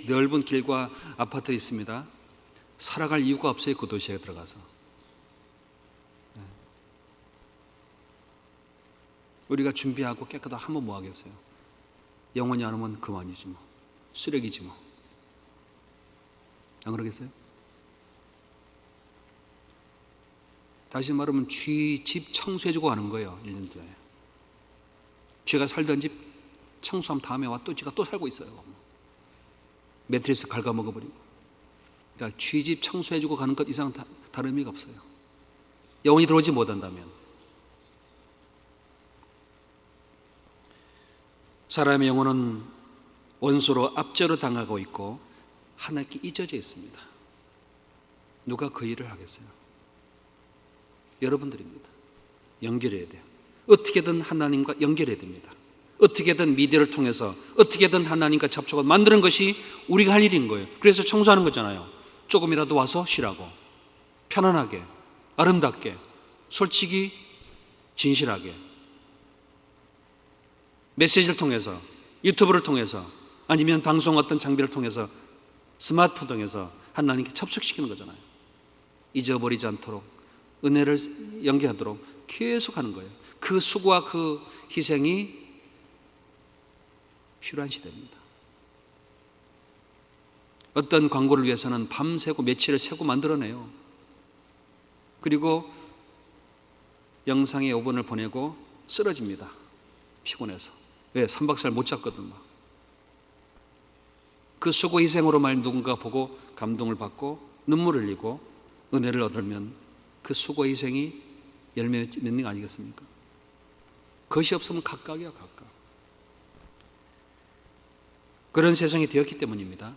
넓은 길과 아파트 있습니다. 살아갈 이유가 없어요, 그 도시에 들어가서. 우리가 준비하고 깨끗하게 하면 뭐 하겠어요? 영원히 안 오면 그만이지 뭐. 쓰레기지 뭐. 안 그러겠어요? 다시 말하면 쥐 집 청소해주고 하는 거예요. 1년 동안에. 쥐가 살던 집 청소한 다음에 와 또 쥐가 또 살고 있어요. 매트리스 갉아먹어버리고. 그러니까 쥐 집 청소해주고 가는 것 이상 다른 의미가 없어요. 영혼이 들어오지 못한다면. 사람의 영혼은 원수로 압제로 당하고 있고 하나님께 잊어져 있습니다. 누가 그 일을 하겠어요? 여러분들입니다. 연결해야 돼요. 어떻게든 하나님과 연결해야 됩니다. 어떻게든 미디어를 통해서 어떻게든 하나님과 접촉을 만드는 것이 우리가 할 일인 거예요. 그래서 청소하는 거잖아요. 조금이라도 와서 쉬라고. 편안하게, 아름답게, 솔직히, 진실하게. 메시지를 통해서, 유튜브를 통해서, 아니면 방송 어떤 장비를 통해서, 스마트폰 통해서 하나님께 접속시키는 거잖아요. 잊어버리지 않도록, 은혜를 연계하도록 계속 하는 거예요. 그 수고와 그 희생이 필요한 시대입니다. 어떤 광고를 위해서는 밤새고 며칠을 새고 만들어내요. 그리고 영상에 5분을 보내고 쓰러집니다. 피곤해서. 왜? 3박 4일 못 잤거든. 막. 그 수고 희생으로 말 누군가 보고 감동을 받고 눈물을 흘리고 은혜를 얻으면 그 수고 희생이 열매 맺는 거 아니겠습니까? 그것이 없으면 각각이야, 각각. 그런 세상이 되었기 때문입니다.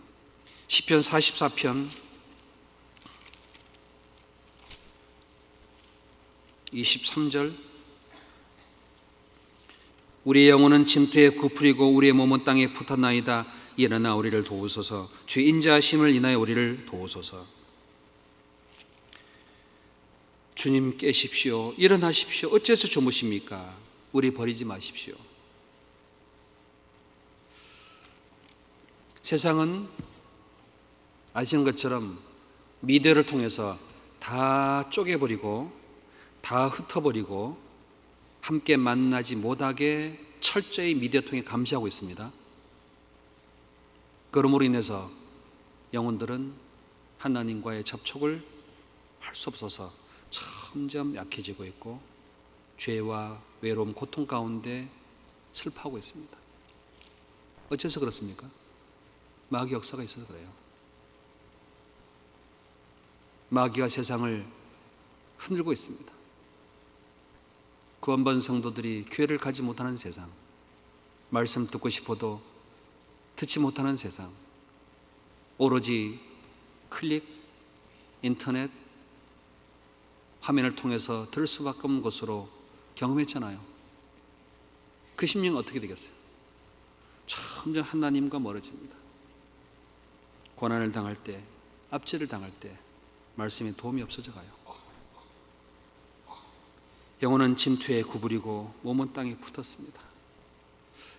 시편 44편 23절 우리의 영혼은 침투에 굽으리고 우리의 몸은 땅에 붙었나이다. 일어나 우리를 도우소서. 주 인자하심을 인하여 우리를 도우소서. 주님 깨십시오. 일어나십시오. 어째서 주무십니까? 우리 버리지 마십시오. 세상은 아시는 것처럼 미디어를 통해서 다 쪼개버리고 다 흩어버리고 함께 만나지 못하게 철저히 미디어 통해 감시하고 있습니다. 그러므로 인해서 영혼들은 하나님과의 접촉을 할 수 없어서 점점 약해지고 있고 죄와 외로움, 고통 가운데 슬퍼하고 있습니다. 어째서 그렇습니까? 마귀 역사가 있어서 그래요. 마귀가 세상을 흔들고 있습니다. 구원받은 성도들이 교회를 가지 못하는 세상, 말씀 듣고 싶어도 듣지 못하는 세상, 오로지 클릭, 인터넷, 화면을 통해서 들을 수밖에 없는 것으로 경험했잖아요. 그 심령 어떻게 되겠어요? 점점 하나님과 멀어집니다. 고난을 당할 때, 압제를 당할 때 말씀에 도움이 없어져 가요. 영혼은 침투에 구부리고 몸은 땅에 붙었습니다.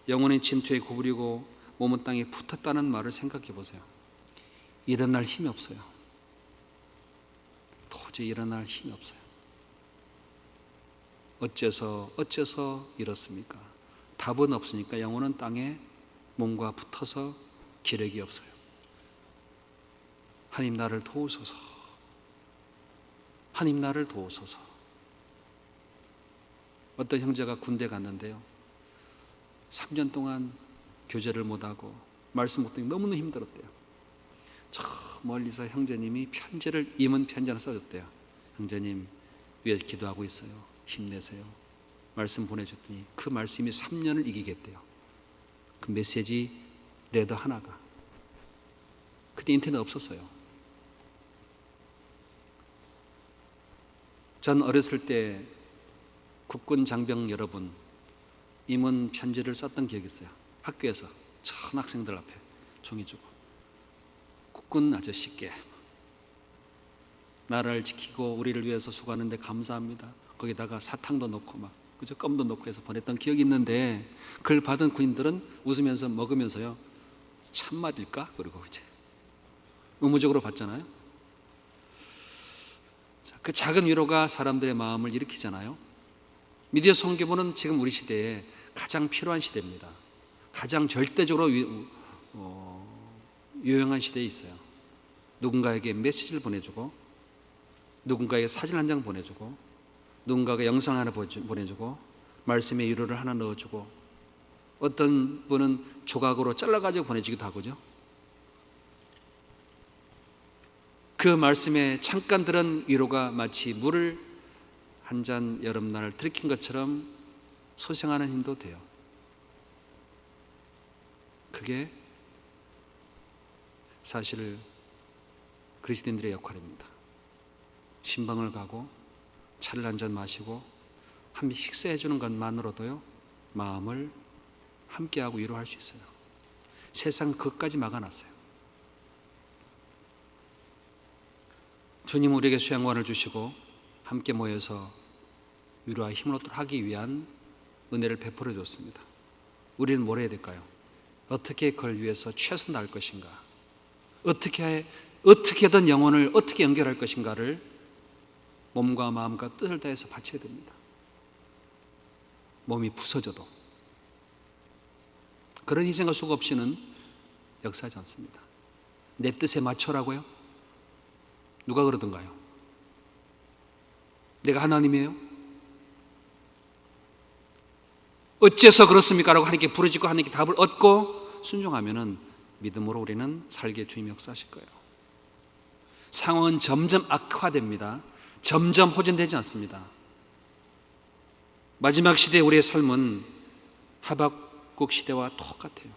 영혼은 침투에 구부리고 몸은 땅에 붙었다는 말을 생각해 보세요. 일어날 힘이 없어요. 도저히 일어날 힘이 없어요. 어째서 이렇습니까? 답은 없으니까 영혼은 땅에 몸과 붙어서 기력이 없어요. 하나님 나를 도우소서. 하나님 나를 도우소서. 어떤 형제가 군대 갔는데요. 3년 동안 교제를 못하고 말씀 못하니 너무너무 힘들었대요. 저 멀리서 형제님이 임원 편지 하나 써줬대요. 형제님 위에 기도하고 있어요. 힘내세요. 말씀 보내줬더니 그 말씀이 3년을 이기겠대요. 그 메시지 레더 하나가. 그때 인터넷 없었어요. 전 어렸을 때 국군 장병 여러분 임원 편지를 썼던 기억이 있어요. 학교에서 전 학생들 앞에 종이 주고 국군 아저씨께 나라를 지키고 우리를 위해서 수고하는데 감사합니다. 거기다가 사탕도 넣고 막 그저 껌도 넣고 해서 보냈던 기억이 있는데 그걸 받은 군인들은 웃으면서 먹으면서요. 참말일까? 그리고 이제 의무적으로 받잖아요. 그 작은 위로가 사람들의 마음을 일으키잖아요. 미디어 선교부는 지금 우리 시대에 가장 필요한 시대입니다. 가장 절대적으로 유용한 시대에 있어요. 누군가에게 메시지를 보내주고 누군가에게 사진 한 장 보내주고 누군가가 영상 하나 보내주고 말씀의 위로를 하나 넣어주고 어떤 분은 조각으로 잘라가지고 보내주기도 하고죠. 그 말씀에 잠깐 들은 위로가 마치 물을 한 잔 여름날 들이킨 것처럼 소생하는 힘도 돼요. 그게 사실 그리스도인들의 역할입니다. 신방을 가고 차를 한 잔 마시고 함께 식사해 주는 것만으로도요 마음을 함께하고 위로할 수 있어요. 세상 그것까지 막아놨어요. 주님 우리에게 수양관을 주시고 함께 모여서 위로와 힘을 얻도록 하기 위한 은혜를 베풀어 줬습니다. 우리는 뭘 해야 될까요? 어떻게 그걸 위해서 최선 다할 것인가? 어떻게든 영혼을 어떻게 연결할 것인가를 몸과 마음과 뜻을 다해서 바쳐야 됩니다. 몸이 부서져도 그런 희생과 수고 없이는 역사하지 않습니다. 내 뜻에 맞춰라고요? 누가 그러던가요? 내가 하나님이에요? 어째서 그렇습니까? 라고 하나님께 부르짖고 하나님께 답을 얻고 순종하면은 믿음으로 우리는 살게 주님이 역사하실 거예요. 상황은 점점 악화됩니다. 점점 호전되지 않습니다. 마지막 시대의 우리의 삶은 하박국 시대와 똑같아요.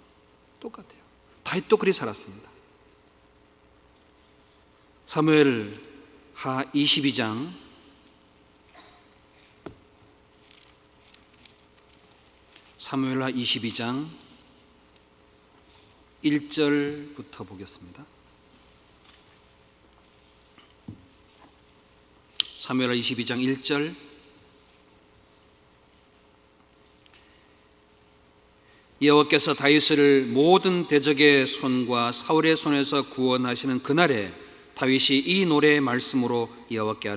다윗도 그리 살았습니다. 사무엘 하 22장 1절부터 보겠습니다. 사무엘하 22장 1절 여호와께서 다윗을 모든 대적의 손과 사울의 손에서 구원하시는 그날에 다윗이 이 노래의 말씀으로 여호와께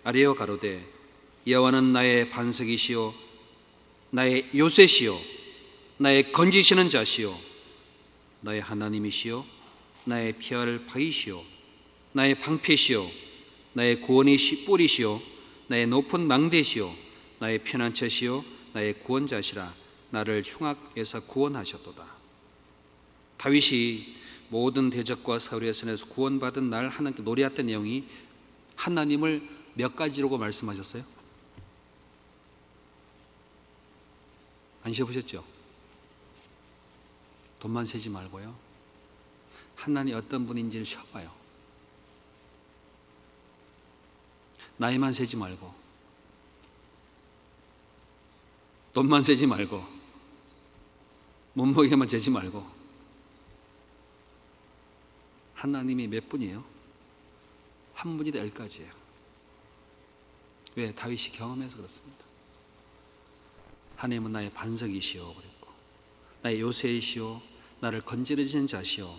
아뢰어 가로되 여호와는 나의 반석이시요 나의 요새시요 나의 건지시는 자시요 나의 하나님이시요 나의 피할 바위시요 나의 방패시요 나의 구원의 뿌리시요 나의 높은 망대시요 나의 피난처시요 나의 구원자시라 나를 흉악에서 구원하셨도다. 다윗이 모든 대적과 사울의 손에서 구원받은 날 하나님께 노래했던 내용이 하나님을 몇 가지라고 말씀하셨어요? 안 쉬어보셨죠? 돈만 세지 말고요 하나님 어떤 분인지를 쉬어봐요. 나이만 세지 말고 돈만 세지 말고 몸무게만 재지 말고 하나님이 몇 분이에요? 한 분이다 10가지예요. 왜? 다윗이 경험해서 그렇습니다. 하나님은 나의 반석이시오 그랬고 나의 요새이시오 나를 건지르시는 자시오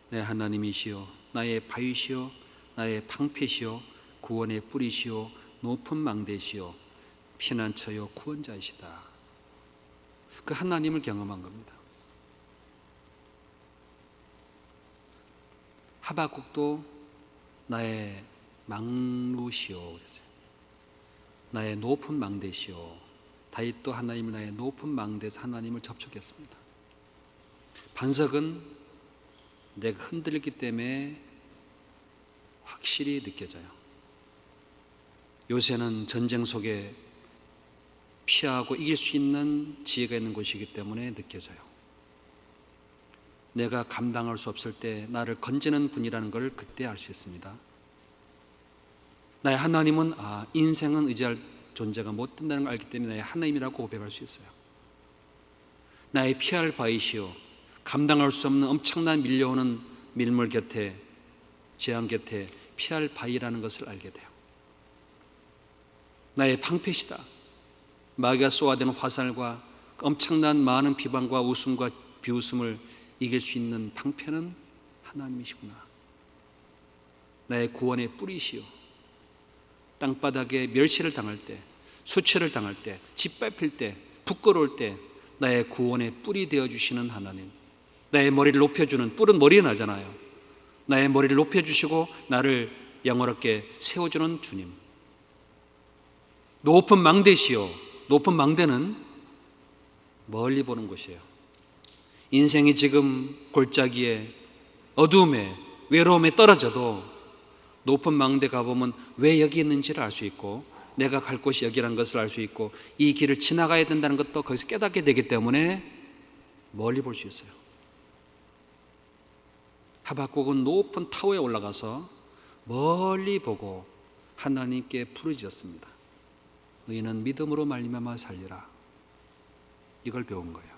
내 하나님이시오 나의 바위시오 나의 방패시오 구원의 뿌리시오 높은 망대시오 피난처요 구원자이시다. 그 하나님을 경험한 겁니다. 하박국도 나의 망루시오 그랬어요. 나의 높은 망대시오. 다윗도 하나님을 나의 높은 망대에서 하나님을 접촉했습니다. 반석은 내가 흔들리기 때문에 확실히 느껴져요. 요새는 전쟁 속에 피하고 이길 수 있는 지혜가 있는 곳이기 때문에 느껴져요. 내가 감당할 수 없을 때 나를 건지는 분이라는 걸 그때 알 수 있습니다. 나의 하나님은 인생은 의지할 존재가 못 된다는 걸 알기 때문에 나의 하나님이라고 고백할 수 있어요. 나의 피할 바위시오 감당할 수 없는 엄청난 밀려오는 밀물 곁에 재앙 곁에 피할 바위라는 것을 알게 돼요. 나의 방패시다. 마귀가 쏘아대는 화살과 엄청난 많은 비방과 웃음과 비웃음을 이길 수 있는 방패는 하나님이시구나. 나의 구원의 뿌리시오. 땅바닥에 멸시를 당할 때, 수치를 당할 때, 짓밟힐 때, 부끄러울 때 나의 구원의 뿌리 되어주시는 하나님. 나의 머리를 높여주는, 뿔은 머리에 나잖아요. 나의 머리를 높여주시고 나를 영원롭게 세워주는 주님. 높은 망대시요. 높은 망대는 멀리 보는 곳이에요. 인생이 지금 골짜기에 어두움에 외로움에 떨어져도 높은 망대 가보면 왜 여기 있는지를 알 수 있고, 내가 갈 곳이 여기라는 것을 알 수 있고, 이 길을 지나가야 된다는 것도 거기서 깨닫게 되기 때문에 멀리 볼 수 있어요. 하박국은 높은 타워에 올라가서 멀리 보고 하나님께 부르짖었습니다. 너희는 믿음으로 말미암아 살리라. 이걸 배운 거예요.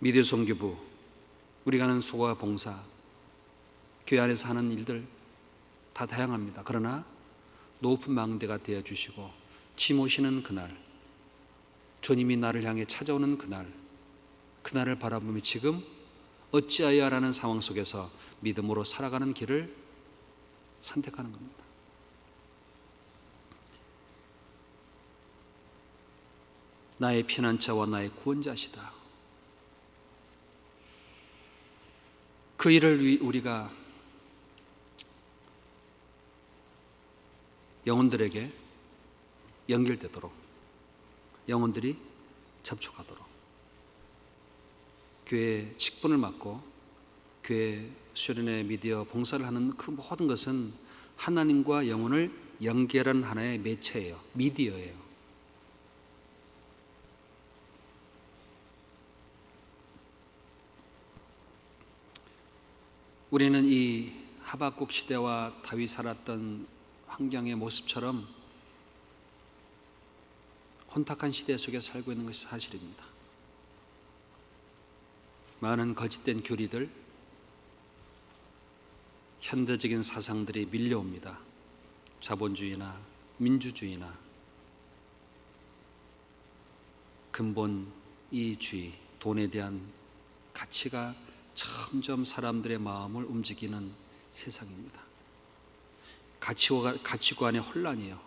미디어 선교부, 우리가 하는 수고와 봉사, 교회 안에서 하는 일들 다 다양합니다. 그러나 높은 망대가 되어주시고 짐 오시는 그날, 주님이 나를 향해 찾아오는 그날을 바라보며 지금 어찌하여라는 상황 속에서 믿음으로 살아가는 길을 선택하는 겁니다. 나의 피난처와 나의 구원자시다. 그 일을 우리가 영혼들에게 연결되도록, 영혼들이 접촉하도록, 교회 직분을 맡고 교회 수련회 미디어 봉사를 하는 그 모든 것은 하나님과 영혼을 연결하는 하나의 매체예요. 미디어예요. 우리는 이 하박국 시대와 다윗 살았던 환경의 모습처럼 혼탁한 시대 속에 살고 있는 것이 사실입니다. 많은 거짓된 교리들, 현대적인 사상들이 밀려옵니다. 자본주의나 민주주의나 근본 이주의, 돈에 대한 가치가 점점 사람들의 마음을 움직이는 세상입니다. 가치관의 혼란이요,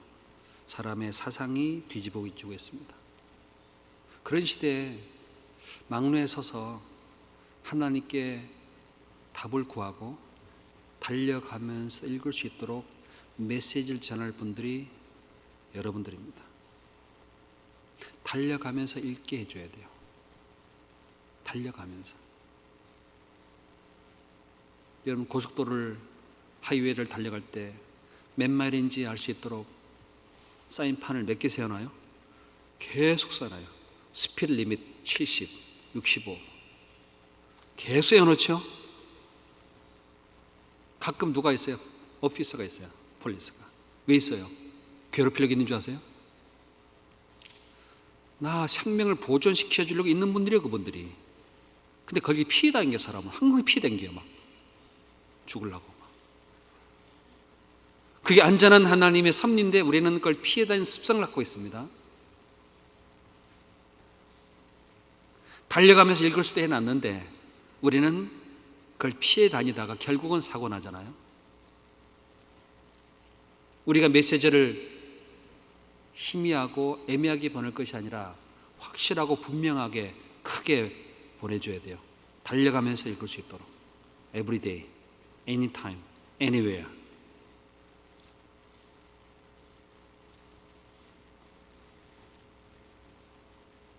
사람의 사상이 뒤집어지고 있습니다. 그런 시대에 막루에 서서 하나님께 답을 구하고 달려가면서 읽을 수 있도록 메시지를 전할 분들이 여러분들입니다. 달려가면서 읽게 해줘야 돼요. 달려가면서. 여러분, 고속도로를, 하이웨이를 달려갈 때 몇 마일인지 알 수 있도록 사인판을 몇 개 세워놔요? 계속 써놔요. 스피드 리밋 70, 65 계속 세워놓죠? 가끔 누가 있어요? 오피서가 있어요. 폴리스가. 왜 있어요? 괴롭히려고 있는 줄 아세요? 나 생명을 보존시켜 주려고 있는 분들이에요, 그분들이. 근데 거기 피해 다니는 사람은 항상 피해 다니게요, 막 죽으려고. 그게 안전한 하나님의 섭리인데 우리는 그걸 피해 다니는 습성을 갖고 있습니다. 달려가면서 읽을 수도 해놨는데 우리는 그걸 피해 다니다가 결국은 사고 나잖아요. 우리가 메시지를 희미하고 애매하게 보낼 것이 아니라 확실하고 분명하게 크게 보내줘야 돼요. 달려가면서 읽을 수 있도록. Every day, anytime, anywhere.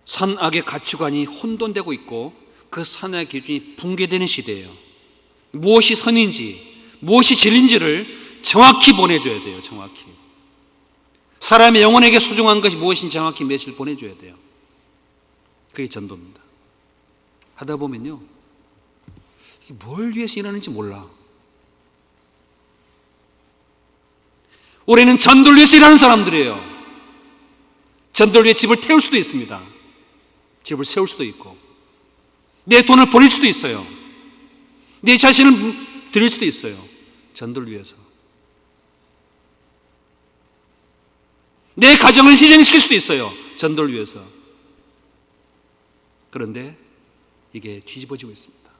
선악의 가치관이 혼돈되고 있고 그 선악의 기준이 붕괴되는 시대예요. 무엇이 선인지 무엇이 진리인지를 정확히 보내줘야 돼요. 정확히. 사람의 영혼에게 소중한 것이 무엇인지 정확히 메시지를 보내줘야 돼요. 그게 전도입니다. 하다 보면요, 뭘 위해서 일하는지 몰라. 올해는 전도를 위해서 일하는 사람들이에요. 전도를 위해 집을 태울 수도 있습니다. 집을 세울 수도 있고, 내 돈을 버릴 수도 있어요. 내 자신을 드릴 수도 있어요. 전도를 위해서. 내 가정을 희생시킬 수도 있어요. 전도를 위해서. 그런데 이게 뒤집어지고 있습니다.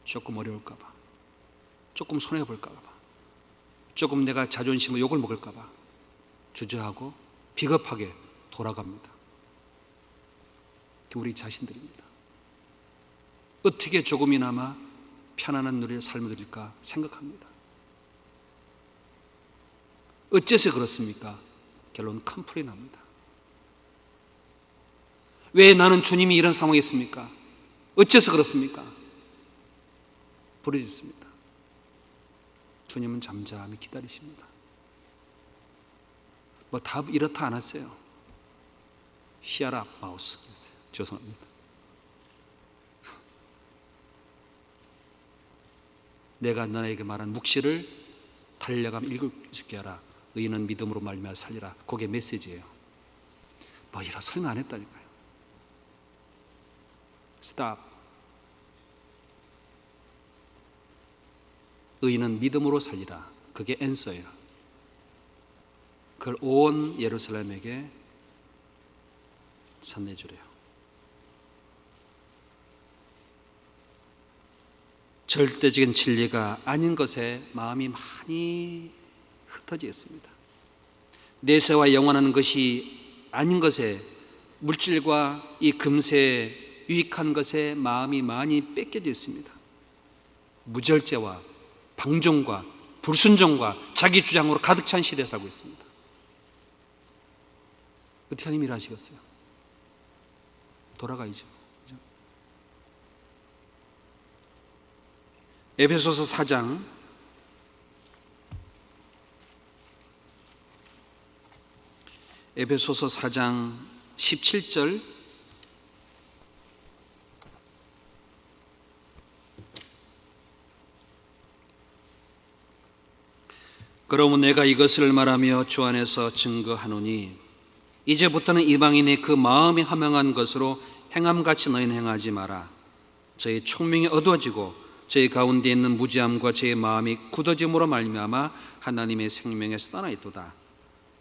조금 어려울까 봐, 조금 손해볼까 봐, 조금 내가 자존심을 욕을 먹을까 봐 주저하고 비겁하게 돌아갑니다. 우리 자신들입니다. 어떻게 조금이나마 편안한 누리의 삶을 드릴까 생각합니다. 어째서 그렇습니까? 결론 컴플레인합니다. 왜 나는 주님이 이런 상황에 있습니까? 어째서 그렇습니까? 부르짖습니다. 주님은 잠잠히 기다리십니다. 뭐 답 이렇다 안 하세요. Shut up, mouse. 죄송합니다. 내가 너에게 말한 묵시를 달려가며 읽을 수 있게 하라. 의인은 믿음으로 말미암아 살리라. 그게 메시지예요. 뭐 이런 설명 안 했다니까요. Stop. 의인은 믿음으로 살리라. 그게 answer예요. 그걸 온 예루살렘에게 전해주래요. 절대적인 진리가 아닌 것에 마음이 많이 흩어져 있습니다. 내세와 영원한 것이 아닌 것에, 물질과 이 금세 유익한 것에 마음이 많이 뺏겨져 있습니다. 무절제와 방종과 불순종과 자기 주장으로 가득 찬 시대에 살고 있습니다. 어떻게 하나님 일하시겠어요? 돌아가야죠. 그죠? 에베소서 4장 17절 그러면 내가 이것을 말하며 주 안에서 증거하노니 이제부터는 이방인의 그 마음이 허망한 것으로 행함같이 너희는 행하지 마라. 저희 총명이 어두워지고 저희 가운데 있는 무지함과 저희 마음이 굳어짐으로 말미암아 하나님의 생명에서 떠나 있도다.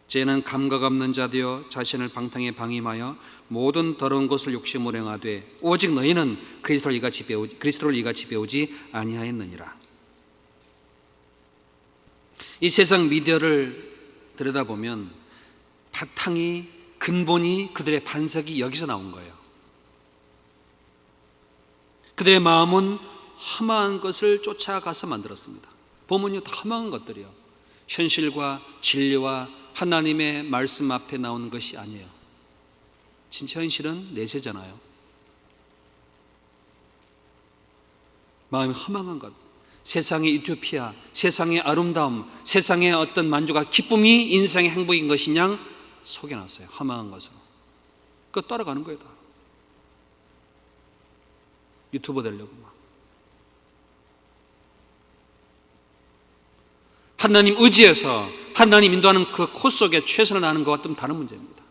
저희는 감각 없는 자되어 자신을 방탕에 방임하여 모든 더러운 것을 욕심으로 행하되 오직 너희는 그리스도를 이같이 배우지 아니하였느니라. 이 세상 미디어를 들여다보면 바탕이, 근본이, 그들의 반석이 여기서 나온 거예요. 그들의 마음은 험한 것을 쫓아가서 만들었습니다. 보면요, 다 험한 것들이요. 현실과 진리와 하나님의 말씀 앞에 나오는 것이 아니에요. 진짜 현실은 내세잖아요. 마음이 허망한 것, 세상의 유토피아, 세상의 아름다움, 세상의 어떤 만족과 기쁨이 인생의 행복인 것이냐 속여놨어요. 허망한 것으로. 그거 따라가는 거예요. 다. 유튜버 되려고 막. 하나님 의지해서 하나님 인도하는 그 코 속에 최선을 다하는 것과 좀 다른 문제입니다.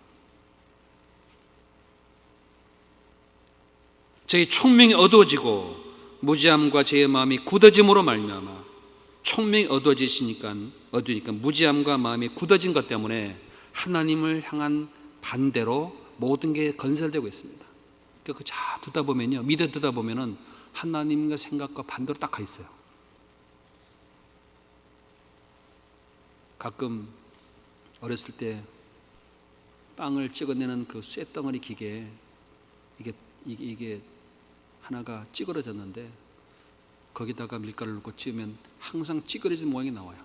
저희 총명이 어두워지고 무지함과 제 마음이 굳어짐으로 말미암아, 총명이 어두워지니까 무지함과 마음이 굳어진 것 때문에 하나님을 향한 반대로 모든 게 건설되고 있습니다. 그러니까 자 듣다 보면요, 믿어 듣다 보면은 하나님과 생각과 반대로 딱 가 있어요. 가끔 어렸을 때 빵을 찍어내는 그 쇳덩어리 기계, 이게 하나가 찌그러졌는데 거기다가 밀가루를 넣고 찌우면 항상 찌그러진 모양이 나와요.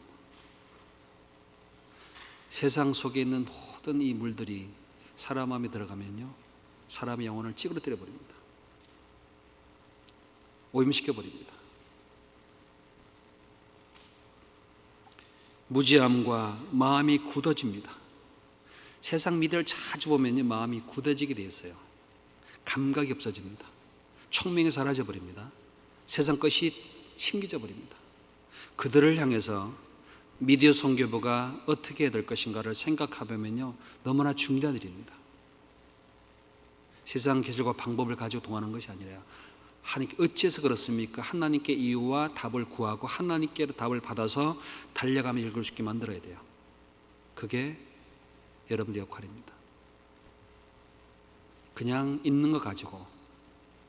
세상 속에 있는 모든 이 물들이 사람 마음에 들어가면요, 사람의 영혼을 찌그러뜨려 버립니다. 오염시켜 버립니다. 무지함과 마음이 굳어집니다. 세상 미디어를 자주 보면요, 마음이 굳어지게 되어 있어요. 감각이 없어집니다. 총명이 사라져 버립니다. 세상 것이 심겨져 버립니다. 그들을 향해서 미디어 선교부가 어떻게 해야 될 것인가를 생각해보면요, 너무나 중요한 일입니다. 세상 기술과 방법을 가지고 동하는 것이 아니라 하나님께 어째서 그렇습니까? 하나님께 이유와 답을 구하고 하나님께 답을 받아서 달려가며 읽을 수 있게 만들어야 돼요. 그게 여러분의 역할입니다. 그냥 있는 거 가지고,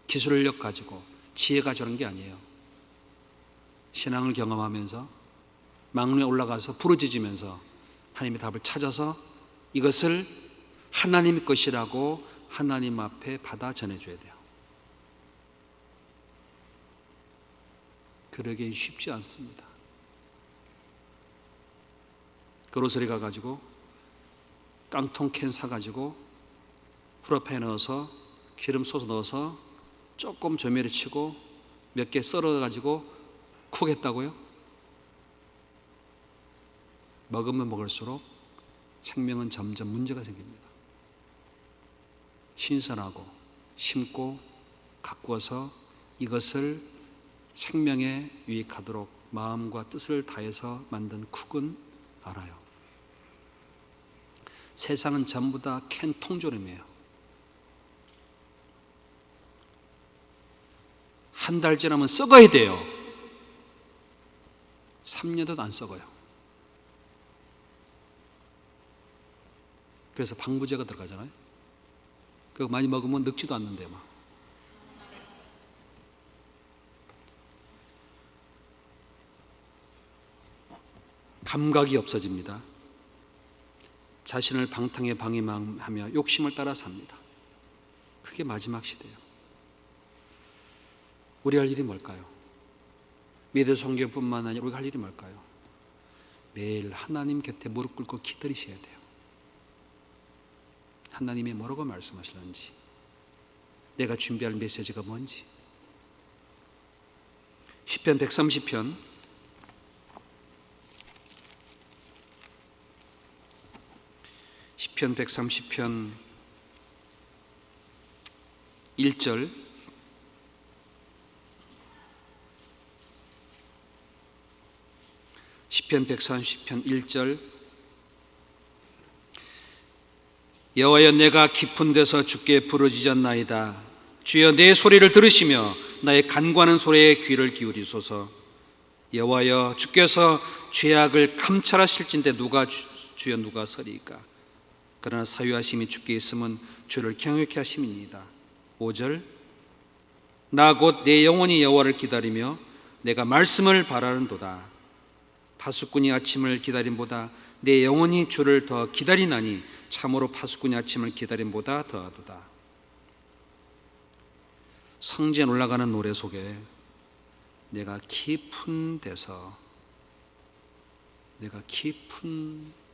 기술력 가지고, 지혜 가지고 하는 게 아니에요. 신앙을 경험하면서 망루에 올라가서 부르짖으면서 하나님의 답을 찾아서 이것을 하나님의 것이라고 하나님 앞에 받아 전해줘야 돼요. 그러기 쉽지 않습니다. 그로서리 가가지고 깡통 캔 사가지고 후라이팬에 넣어서 기름 소스 넣어서 조금 조미료 치고 몇 개 썰어가지고 쿡 했다고요? 먹으면 먹을수록 생명은 점점 문제가 생깁니다. 신선하고 심고 가꾸어서 이것을 생명에 유익하도록 마음과 뜻을 다해서 만든 쿡은 알아요. 세상은 전부 다 캔 통조림이에요. 한 달 지나면 썩어야 돼요. 3년도 안 썩어요. 그래서 방부제가 들어가잖아요. 그거 많이 먹으면 늙지도 않는데 막. 감각이 없어집니다. 자신을 방탕에 방임하며 욕심을 따라 삽니다. 그게 마지막 시대예요. 우리 할 일이 뭘까요? 믿음 성경뿐만 아니라 우리가 할 일이 뭘까요? 매일 하나님 곁에 무릎 꿇고 기다리셔야 돼요. 하나님이 뭐라고 말씀하시는지, 내가 준비할 메시지가 뭔지. 시편 130편 1절 시편 130편 1절 여호와여 내가 깊은 데서 주께 부르짖었나이다. 주여 내 소리를 들으시며 나의 간구하는 소리에 귀를 기울이소서. 여호와여 주께서 죄악을 감찰하실진데 주여 누가 서리이까. 그러나 사유하심이 주께 있으면 주를 경외케 하심이니이다. 5절 나 곧 내 영혼이 여호와를 기다리며 내가 말씀을 바라는도다. 파수꾼이 아침을 기다림보다 내 영혼이 주를 더 기다리나니 참으로 파수꾼이 아침을 기다림보다 더하도다. 성전에 올라가는 노래 속에 내가 깊은 데서, 내가 깊은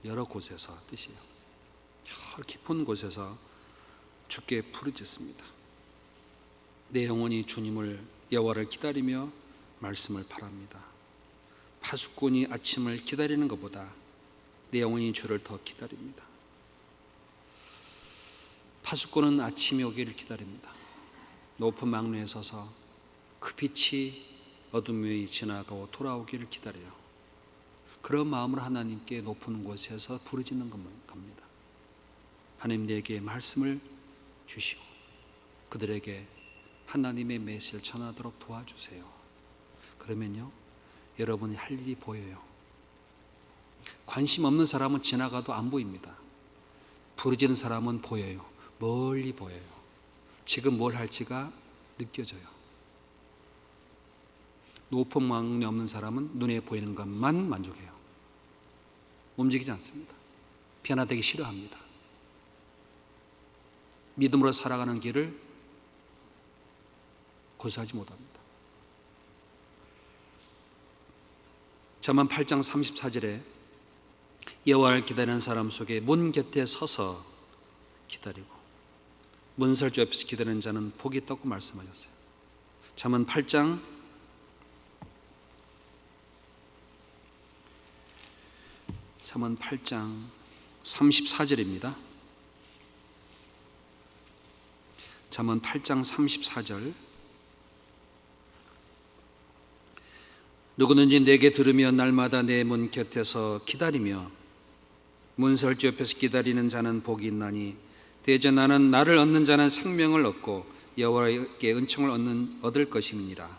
여러 곳에서 뜻이에요. 깊은 곳에서 주께 부르짖습니다. 내 영혼이 주님을 여호와를 기다리며 말씀을 바랍니다. 파수꾼이 아침을 기다리는 것보다 내 영혼이 주를 더 기다립니다. 파수꾼은 아침이 오기를 기다립니다. 높은 망루에 서서 그 빛이 어둠이 지나가고 돌아오기를 기다려요. 그런 마음으로 하나님께 높은 곳에서 부르짖는 겁니다. 하나님 내게 말씀을 주시고 그들에게 하나님의 메시지를 전하도록 도와주세요. 그러면요, 여러분이 할 일이 보여요. 관심 없는 사람은 지나가도 안 보입니다. 부르짖는 사람은 보여요. 멀리 보여요. 지금 뭘 할지가 느껴져요. 높은 마음이 없는 사람은 눈에 보이는 것만 만족해요. 움직이지 않습니다. 변화되기 싫어합니다. 믿음으로 살아가는 길을 고수하지 못합니다. 잠언 8장 34절에 여호와를 기다리는 사람 속에 문 곁에 서서 기다리고 문설주 옆에서 기다리는 자는 복이 있다고 말씀하셨어요. 잠언 8장 34절입니다. 잠언 8장 34절 누구든지 내게 들으며 날마다 내 문 곁에서 기다리며 문설주 옆에서 기다리는 자는 복이 있나니 대저 나는 나를 얻는 자는 생명을 얻고 여호와께 은총을 얻을 것임이니라.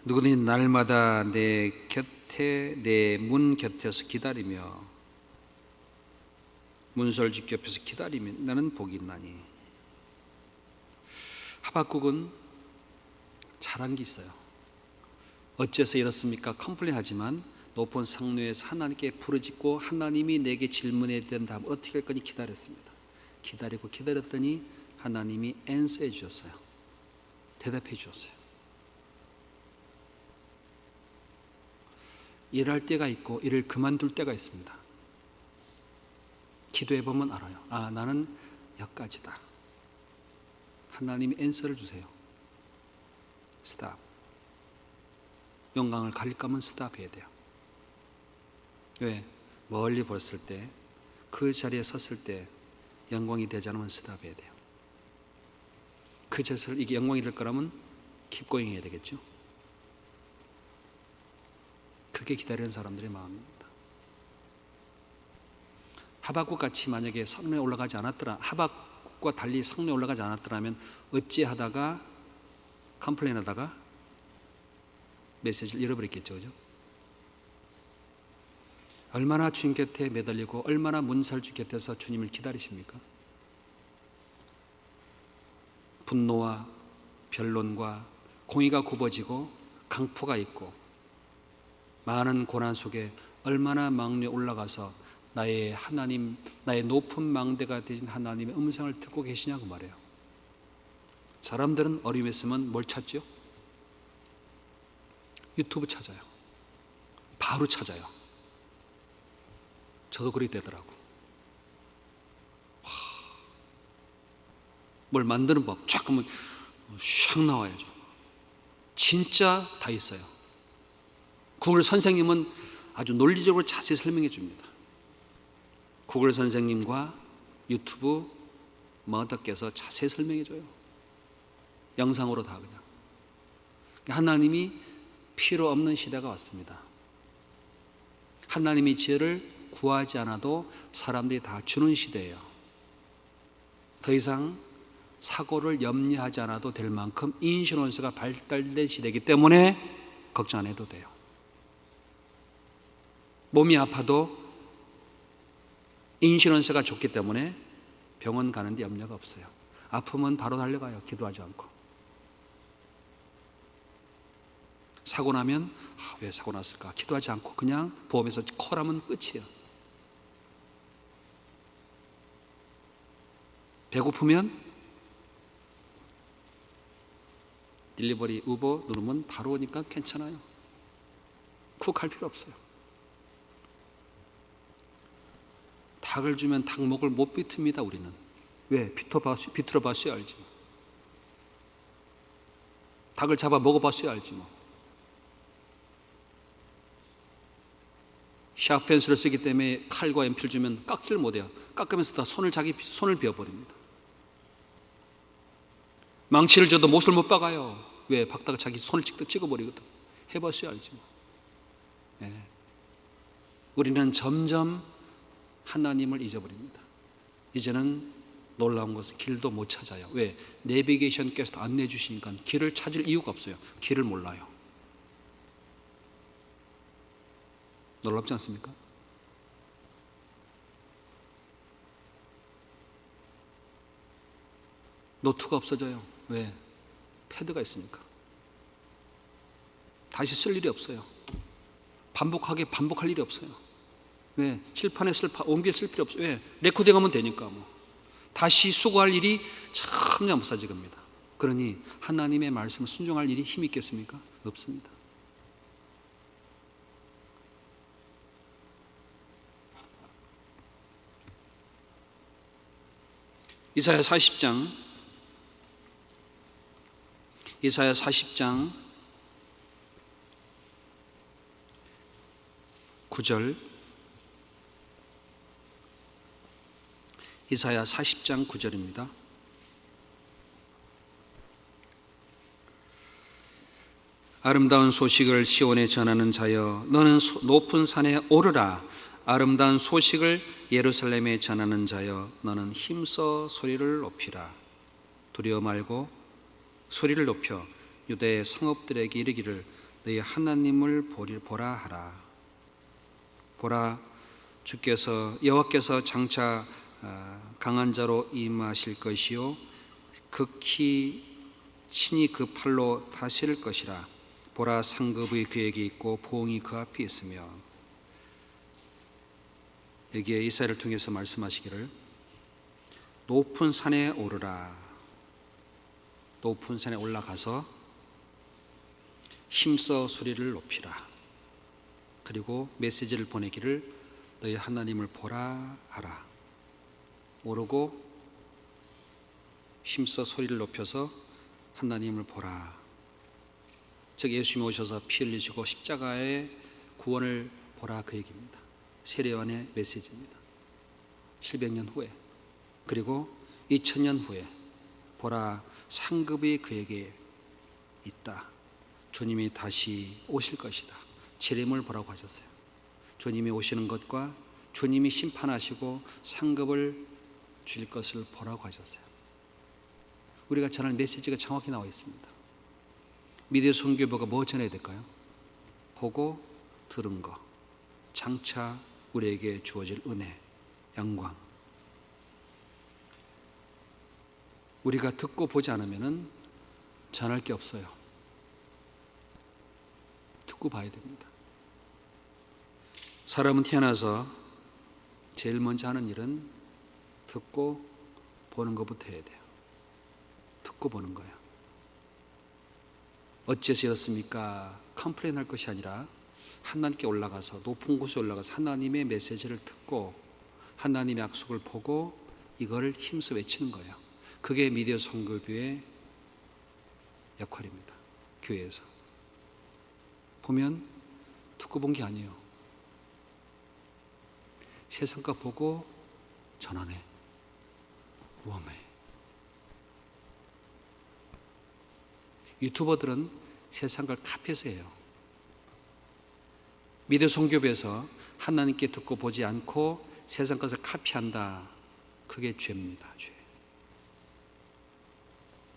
누구든지 날마다 내 곁에 내 문 곁에서 기다리며 문설주 옆에서 기다리면 나는 복이 있나니. 하박국은 잘한 게 있어요. 어째서 이렇습니까? 컴플레인하지만 높은 상류에서 하나님께 부르짖고 하나님이 내게 질문에 대한 답 어떻게 할 거니 기다렸습니다. 기다리고 기다렸더니 하나님이 앤서해 주셨어요. 대답해 주셨어요. 일할 때가 있고 일을 그만둘 때가 있습니다. 기도해 보면 알아요. 아, 나는 여기까지다. 하나님이 앤서를 주세요. 스탑. 영광을 가릴 거면 스탑해야 돼요. 왜? 멀리 봤을 때, 그 자리에 섰을 때 영광이 되지 않으면 스탑해야 돼요. 그 짓을 이게 영광이 될 거라면 킵고잉 해야 되겠죠. 그게 기다리는 사람들의 마음입니다. 하박국 같이 만약에 성문에 올라가지 않았더라, 하박국과 달리 성문에 올라가지 않았더라면 어찌하다가 컴플레인하다가 메시지를 잃어버렸겠죠, 그죠? 얼마나 주님 곁에 매달리고 얼마나 문설주 곁에서 주님을 기다리십니까? 분노와 변론과 공의가 굽어지고 강포가 있고 많은 고난 속에 얼마나 망루에 올라가서 나의 하나님, 나의 높은 망대가 되신 하나님의 음성을 듣고 계시냐고 말해요. 사람들은 어려움이 있으면 뭘 찾죠? 유튜브 찾아요. 바로 찾아요. 저도 그렇게 되더라고. 뭘 만드는 법 쫙 하면 샥 나와야죠. 진짜 다 있어요. 구글 선생님은 아주 논리적으로 자세히 설명해 줍니다. 구글 선생님과 유튜브 머더께서 자세히 설명해 줘요. 영상으로 다 그냥. 하나님이 필요 없는 시대가 왔습니다. 하나님이 지혜를 구하지 않아도 사람들이 다 주는 시대예요. 더 이상 사고를 염려하지 않아도 될 만큼 인슈런스가 발달된 시대이기 때문에 걱정 안 해도 돼요. 몸이 아파도 인슈런스가 좋기 때문에 병원 가는데 염려가 없어요. 아프면 바로 달려가요. 기도하지 않고. 사고 나면 왜 사고 났을까? 기도하지 않고 그냥 보험에서 콜하면 끝이에요. 배고프면 딜리버리 우버 누르면 바로 오니까 괜찮아요. 쿡 할 필요 없어요. 닭을 주면 닭목을 못 비틉니다. 우리는. 왜? 비틀어 봤어야 알지. 닭을 잡아 먹어봤어야 알지 뭐. 샤프펜슬을 쓰기 때문에 칼과 연필 주면 깎질 못해요. 깎으면서 다 자기 손을 베어버립니다. 망치를 줘도 못을 못 박아요. 왜? 박다가 자기 손을 찍어버리거든. 해봤어야 알지 뭐. 네. 우리는 점점 하나님을 잊어버립니다. 이제는 놀라운 것은 길도 못 찾아요. 왜? 내비게이션께서 안내해 주시니까 길을 찾을 이유가 없어요. 길을 몰라요. 놀랍지 않습니까? 노트가 없어져요. 왜? 패드가 있으니까. 다시 쓸 일이 없어요. 반복할 일이 없어요. 왜? 칠판에 옮겨 쓸 필요 없어요. 왜? 레코딩 하면 되니까 뭐. 다시 수고할 일이 참 없어질 겁니다. 그러니 하나님의 말씀을 순종할 일이 힘이 있겠습니까? 없습니다. 이사야 40장 9절 이사야 40장 9절입니다. 아름다운 소식을 시온에 전하는 자여 너는 높은 산에 오르라. 아름다운 소식을 예루살렘에 전하는 자여 너는 힘써 소리를 높이라. 두려워 말고 소리를 높여 유다의 성읍들에게 이르기를 너희 하나님을 보라 하라. 보라, 여호와께서 장차 강한 자로 임하실 것이요 극히 친히 그 팔로 다스릴 것이라. 보라, 상급의 그에게 있고 부흥이 그 앞에 있으며. 여기에 이사야를 통해서 말씀하시기를 높은 산에 오르라. 높은 산에 올라가서 힘써 소리를 높이라. 그리고 메시지를 보내기를 너희 하나님을 보라 하라. 모르고 힘써 소리를 높여서 하나님을 보라. 즉 예수님이 오셔서 피 흘리시고 십자가의 구원을 보라, 그 얘기입니다. 세례요한의 메시지입니다. 700년 후에, 그리고 2000년 후에 보라, 상급이 그에게 있다. 주님이 다시 오실 것이다. 재림을 보라고 하셨어요. 주님이 오시는 것과 주님이 심판하시고 상급을 주실 것을 보라고 하셨어요. 우리가 전할 메시지가 정확히 나와 있습니다. 미디어 선교부가 뭐 전해야 될까요? 보고 들은 거, 장차 우리에게 주어질 은혜, 영광. 우리가 듣고 보지 않으면 전할 게 없어요. 듣고 봐야 됩니다. 사람은 태어나서 제일 먼저 하는 일은 듣고 보는 것부터 해야 돼요. 듣고 보는 거예요. 어째서 이렇습니까? 컴플레인 할 것이 아니라 하나님께 올라가서, 높은 곳에 올라가서 하나님의 메시지를 듣고 하나님의 약속을 보고 이거를 힘써 외치는 거예요. 그게 미디어 선교부의 역할입니다. 교회에서 보면 듣고 본 게 아니에요. 세상과 보고 전하네. 웜해. 유튜버들은 세상 걸 카피해서 해요. 미디어 선교부에서 하나님께 듣고 보지 않고 세상 것을 카피한다. 그게 죄입니다. 죄.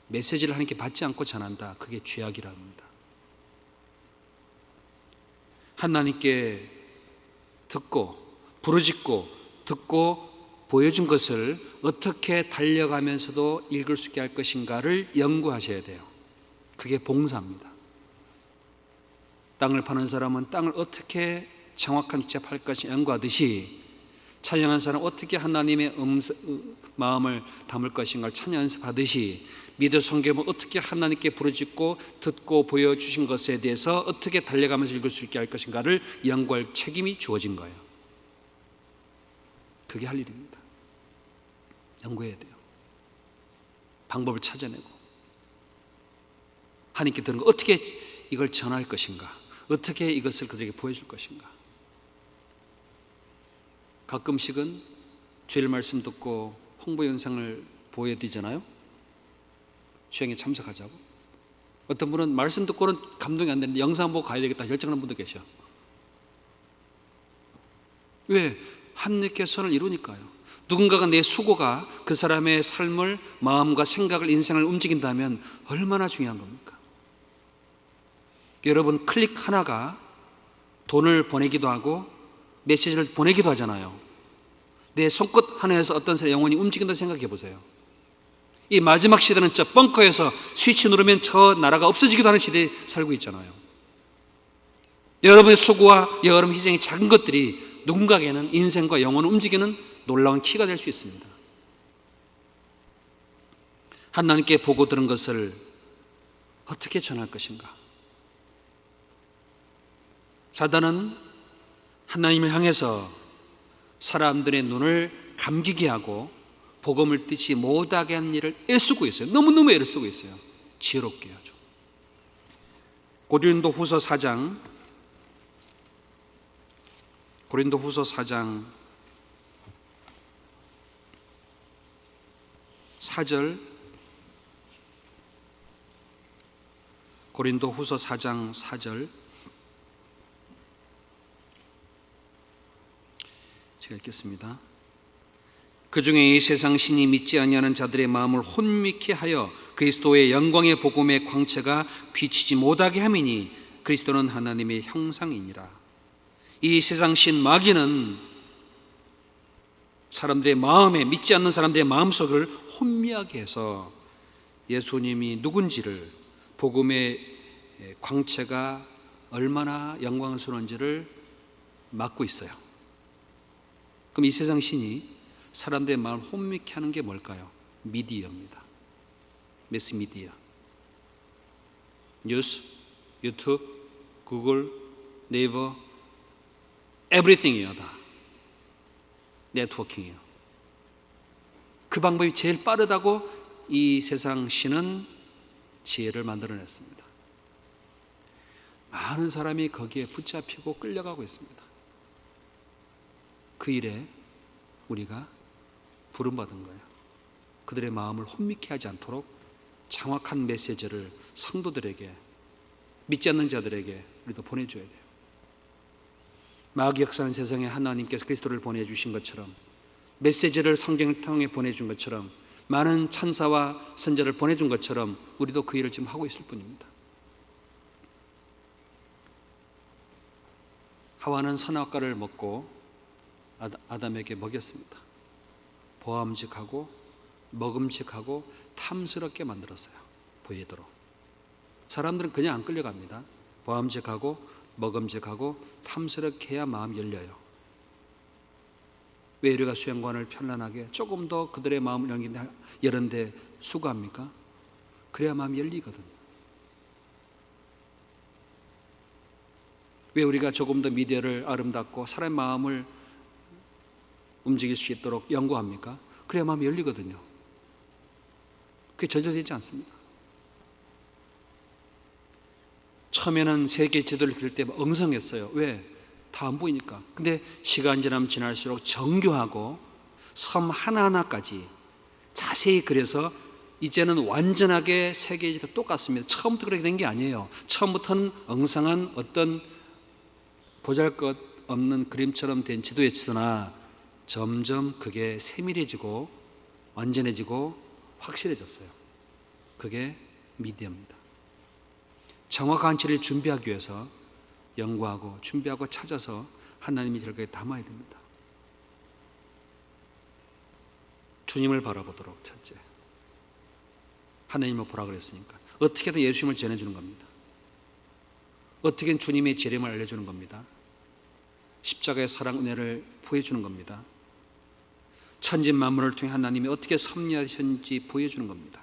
메시지를 하나님께 받지 않고 전한다. 그게 죄악이라 합니다. 하나님께 듣고 부르짖고 듣고 보여준 것을 어떻게 달려가면서도 읽을 수 있게 할 것인가를 연구하셔야 돼요. 그게 봉사입니다. 땅을 파는 사람은 땅을 어떻게 정확한 집합할 것인가 연구하듯이, 찬양하는 사람은 어떻게 하나님의 마음을 담을 것인가를 찬양 연습하듯이, 미디어 선교부는 어떻게 하나님께 부르짖고 듣고 보여주신 것에 대해서 어떻게 달려가면서 읽을 수 있게 할 것인가를 연구할 책임이 주어진 거예요. 그게 할 일입니다. 연구해야 돼요. 방법을 찾아내고 하나님께 들은 거 어떻게 이걸 전할 것인가, 어떻게 이것을 그들에게 보여줄 것인가. 가끔씩은 주일 말씀 듣고 홍보 영상을 보여드리잖아요. 수양에 참석하자고. 어떤 분은 말씀 듣고는 감동이 안 되는데 영상 보고 가야 되겠다 결정하는 분도 계셔. 왜? 합력 개선을 이루니까요. 누군가가 내 수고가 그 사람의 삶을, 마음과 생각을, 인생을 움직인다면 얼마나 중요한 겁니까? 여러분, 클릭 하나가 돈을 보내기도 하고 메시지를 보내기도 하잖아요. 내 손끝 하나에서 어떤 사람의 영혼이 움직인다고 생각해 보세요. 이 마지막 시대는 저 벙커에서 스위치 누르면 저 나라가 없어지기도 하는 시대에 살고 있잖아요. 여러분의 수고와 여러분의 희생이 작은 것들이 누군가에게는 인생과 영혼을 움직이는 놀라운 키가 될 수 있습니다. 하나님께 보고 들은 것을 어떻게 전할 것인가? 사단은 하나님을 향해서 사람들의 눈을 감기게 하고 복음을 듣지 못하게 하는 일을 애쓰고 있어요. 너무너무 애를 쓰고 있어요. 지혜롭게 하죠. 고린도후서 4장 4절, 고린도후서 4장 4절 제가 읽겠습니다. 그 중에 이 세상 신이 믿지 아니하는 자들의 마음을 혼미케 하여 그리스도의 영광의 복음의 광채가 비치지 못하게 함이니 그리스도는 하나님의 형상이니라. 이 세상 신 마귀는 사람들의 마음에, 믿지 않는 사람들의 마음속을 혼미하게 해서 예수님이 누군지를, 복음의 광채가 얼마나 영광스러운지를 막고 있어요. 그럼 이 세상 신이 사람들의 마음을 혼미케 하는 게 뭘까요? 미디어입니다. 매스미디어, 뉴스, 유튜브, 구글, 네이버, 에브리띵이에요. 다 네트워킹이에요. 그 방법이 제일 빠르다고 이 세상 신은 지혜를 만들어냈습니다. 많은 사람이 거기에 붙잡히고 끌려가고 있습니다. 그 일에 우리가 부름받은 거예요. 그들의 마음을 혼미케 하지 않도록 정확한 메시지를 성도들에게, 믿지 않는 자들에게 우리도 보내줘야 돼요. 마귀 역사하는 세상에 하나님께서 그리스도를 보내주신 것처럼, 메시지를 성경을 통해 보내준 것처럼, 많은 천사와 선자를 보내준 것처럼 우리도 그 일을 지금 하고 있을 뿐입니다. 하와는 선악과를 먹고 아담에게 먹였습니다. 보암직하고 먹음직하고 탐스럽게 만들었어요. 보이도록. 사람들은 그냥 안 끌려갑니다. 보암직하고 먹음직하고 탐스럽게 해야 마음이 열려요. 왜 우리가 수양관을 편안하게 조금 더 그들의 마음을 여는데 수고합니까? 그래야 마음이 열리거든요. 왜 우리가 조금 더 미디어를 아름답고 사람의 마음을 움직일 수 있도록 연구합니까? 그래야 마음이 열리거든요. 그게 전혀 되지 않습니다. 처음에는 세계 지도를 그릴 때 엉성했어요. 왜? 다 안 보이니까. 근데 시간 지나면 지날수록 정교하고 섬 하나하나까지 자세히 그려서 이제는 완전하게 세계 지도가 똑같습니다. 처음부터 그렇게 된 게 아니에요. 처음부터는 엉성한 어떤 보잘것없는 그림처럼 된 지도였으나 점점 그게 세밀해지고 완전해지고 확실해졌어요. 그게 미디어입니다. 정확한 진리를 준비하기 위해서 연구하고 준비하고 찾아서 하나님의 절거에 담아야 됩니다. 주님을 바라보도록. 첫째, 하나님을 보라 그랬으니까 어떻게든 예수님을 전해주는 겁니다. 어떻게든 주님의 재림을 알려주는 겁니다. 십자가의 사랑 은혜를 보여주는 겁니다. 천지 만물을 통해 하나님이 어떻게 섭리하셨는지 보여주는 겁니다.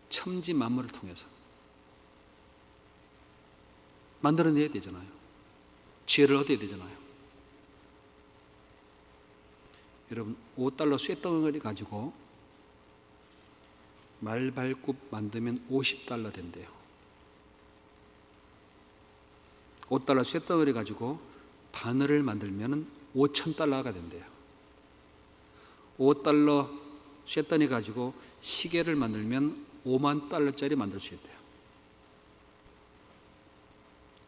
천지 만물을 통해서 만들어내야 되잖아요. 지혜를 얻어야 되잖아요. 여러분, $5 쇳덩어리 가지고 말발굽 만들면 $50 된대요. $5 쇳덩어리 가지고 바늘을 만들면 $5,000가 된대요. $5 쇳덩어리 가지고 시계를 만들면 $50,000짜리 만들 수 있대요.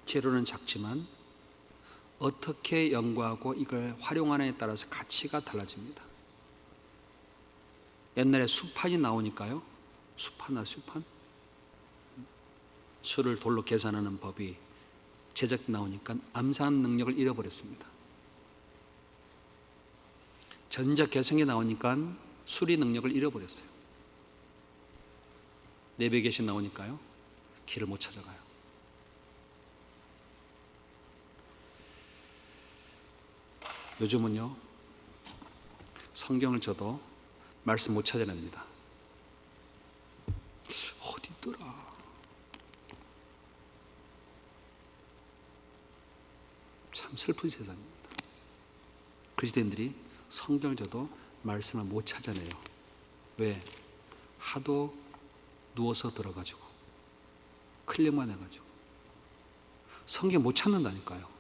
재료는 작지만 어떻게 연구하고 이걸 활용하느냐에 따라서 가치가 달라집니다. 옛날에 수판이 나오니까요. 수판. 수를 돌로 계산하는 법이 제작 나오니까 암산 능력을 잃어버렸습니다. 전자계산기 나오니까 수리 능력을 잃어버렸어요. 내비게이션 나오니까요. 길을 못 찾아가요. 요즘은요, 성경을 줘도 말씀 못 찾아냅니다. 어디 있더라? 참 슬픈 세상입니다. 그리스도인들이 성경을 줘도 말씀을 못 찾아내요. 왜? 하도 누워서 들어가지고 클릭만 해가지고 성경 못 찾는다니까요.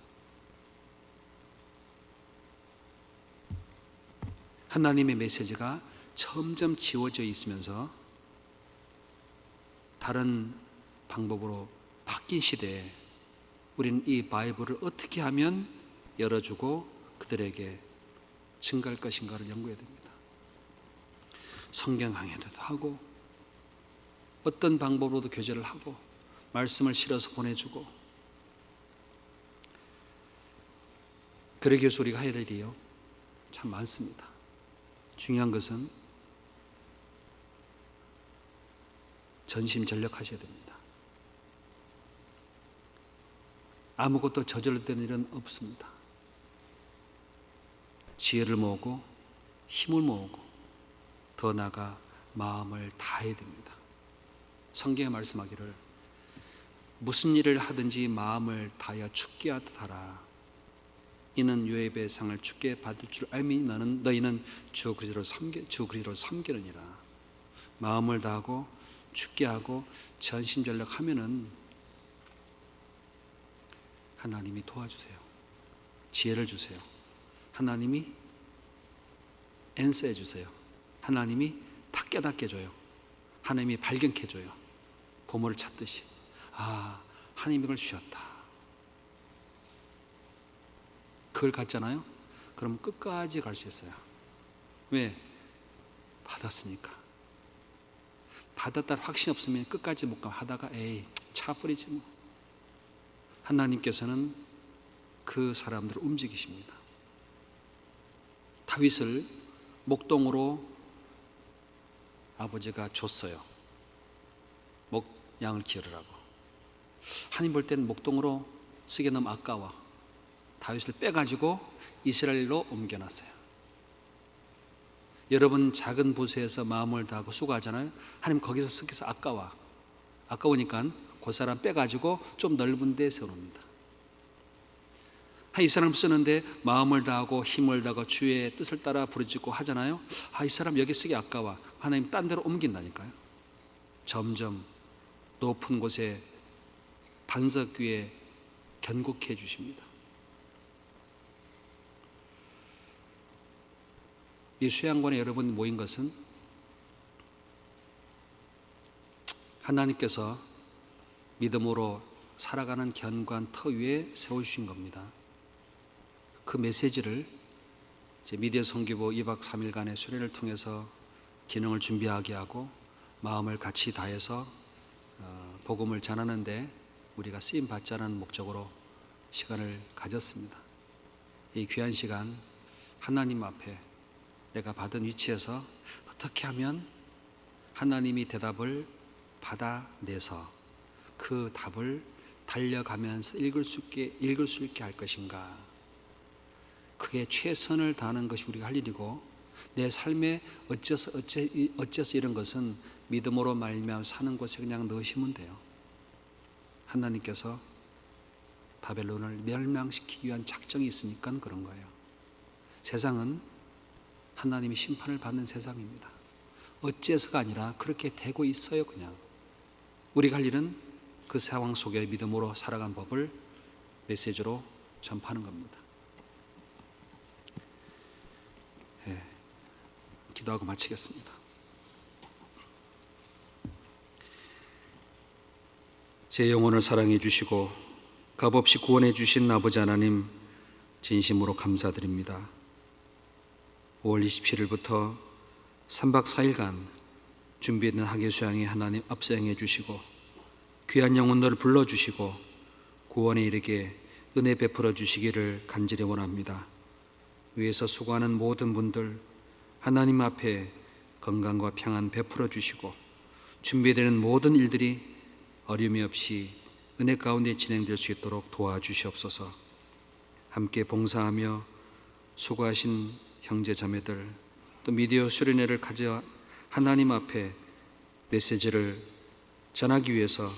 하나님의 메시지가 점점 지워져 있으면서 다른 방법으로 바뀐 시대에 우리는 이 바이블을 어떻게 하면 열어주고 그들에게 증가할 것인가를 연구해야 됩니다. 성경 강해도 하고 어떤 방법으로도 교제를 하고 말씀을 실어서 보내주고, 그러기 위해서 우리가 할 일이요 참 많습니다. 중요한 것은 전심전력하셔야 됩니다. 아무것도 저절로 되는 일은 없습니다. 지혜를 모으고 힘을 모으고 더 나아가 마음을 다해야 됩니다. 성경에 말씀하기를 무슨 일을 하든지 마음을 다하여 죽게 하듯 하라. 이는 요셉의 상을 주께 받을 줄 알미 너희는 주 그리스도를 섬기느니라. 마음을 다하고 죽게 하고 전심전력하면은 하나님이 도와주세요. 지혜를 주세요. 하나님이 앤서해 주세요. 하나님이 다 깨닫게 해줘요. 하나님이 발견케 해줘요. 보물을 찾듯이. 아, 하나님이 이걸 주셨다. 그걸 갖잖아요. 그럼 끝까지 갈 수 있어요. 왜? 받았으니까. 받았다는 확신이 없으면 끝까지 못 가. 하다가 에이 차버리지 뭐. 하나님께서는 그 사람들을 움직이십니다. 다윗을 목동으로 아버지가 줬어요. 양을 기르라고. 하나님 볼 때는 목동으로 쓰기 너무 아까워. 다윗을 빼가지고 이스라엘로 옮겨놨어요. 여러분 작은 부서에서 마음을 다하고 수고하잖아요. 하나님 거기서 쓰기서 아까우니까 그 사람 빼가지고 좀 넓은 데 세워놓습니다. 이 사람 쓰는데 마음을 다하고 힘을 다하고 주의 뜻을 따라 부르짖고 하잖아요. 이 사람 여기 쓰기 아까워. 하나님 딴 데로 옮긴다니까요. 점점 높은 곳에 반석 위에 견고케 해주십니다. 이 수양관에 여러분 모인 것은 하나님께서 믿음으로 살아가는 견고한 터 위에 세워주신 겁니다. 그 메시지를 이제 미디어 선교부 2박 3일간의 수련을 통해서 기능을 준비하게 하고 마음을 같이 다해서 복음을 전하는데 우리가 쓰임 받자는 목적으로 시간을 가졌습니다. 이 귀한 시간 하나님 앞에 내가 받은 위치에서 어떻게 하면 하나님이 대답을 받아내서 그 답을 달려가면서 읽을 수 있게 할 것인가. 그게 최선을 다하는 것이 우리가 할 일이고, 내 삶에 어째서 이런 것은 믿음으로 말미암아 사는 곳에 그냥 넣으시면 돼요. 하나님께서 바벨론을 멸망시키기 위한 작정이 있으니까 그런 거예요. 세상은 하나님이 심판을 받는 세상입니다. 어째서가 아니라 그렇게 되고 있어요. 그냥 우리가 할 일은 그 상황 속에 믿음으로 살아간 법을 메시지로 전파하는 겁니다. 기도하고 마치겠습니다. 제 영혼을 사랑해 주시고 값없이 구원해 주신 아버지 하나님, 진심으로 감사드립니다. 5월 27일부터 3박 4일간 준비된 학예수양에 하나님 앞서행해 주시고 귀한 영혼들을 불러주시고 구원에 이르게 은혜 베풀어 주시기를 간절히 원합니다. 위에서 수고하는 모든 분들 하나님 앞에 건강과 평안 베풀어 주시고 준비되는 모든 일들이 어려움이 없이 은혜 가운데 진행될 수 있도록 도와주시옵소서. 함께 봉사하며 수고하신 형제 자매들, 또 미디어 수련회를 가져 하나님 앞에 메시지를 전하기 위해서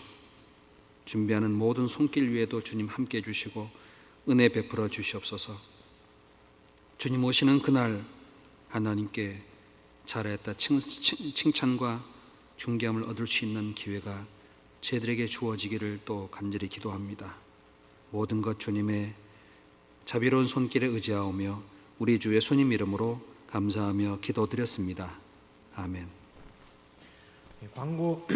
준비하는 모든 손길 위에도 주님 함께 해주시고 은혜 베풀어 주시옵소서. 주님 오시는 그날 하나님께 잘했다 칭찬과 존경을 얻을 수 있는 기회가 저희들에게 주어지기를 또 간절히 기도합니다. 모든 것 주님의 자비로운 손길에 의지하오며 우리 주 예수님 이름으로 감사하며 기도드렸습니다. 아멘. 광고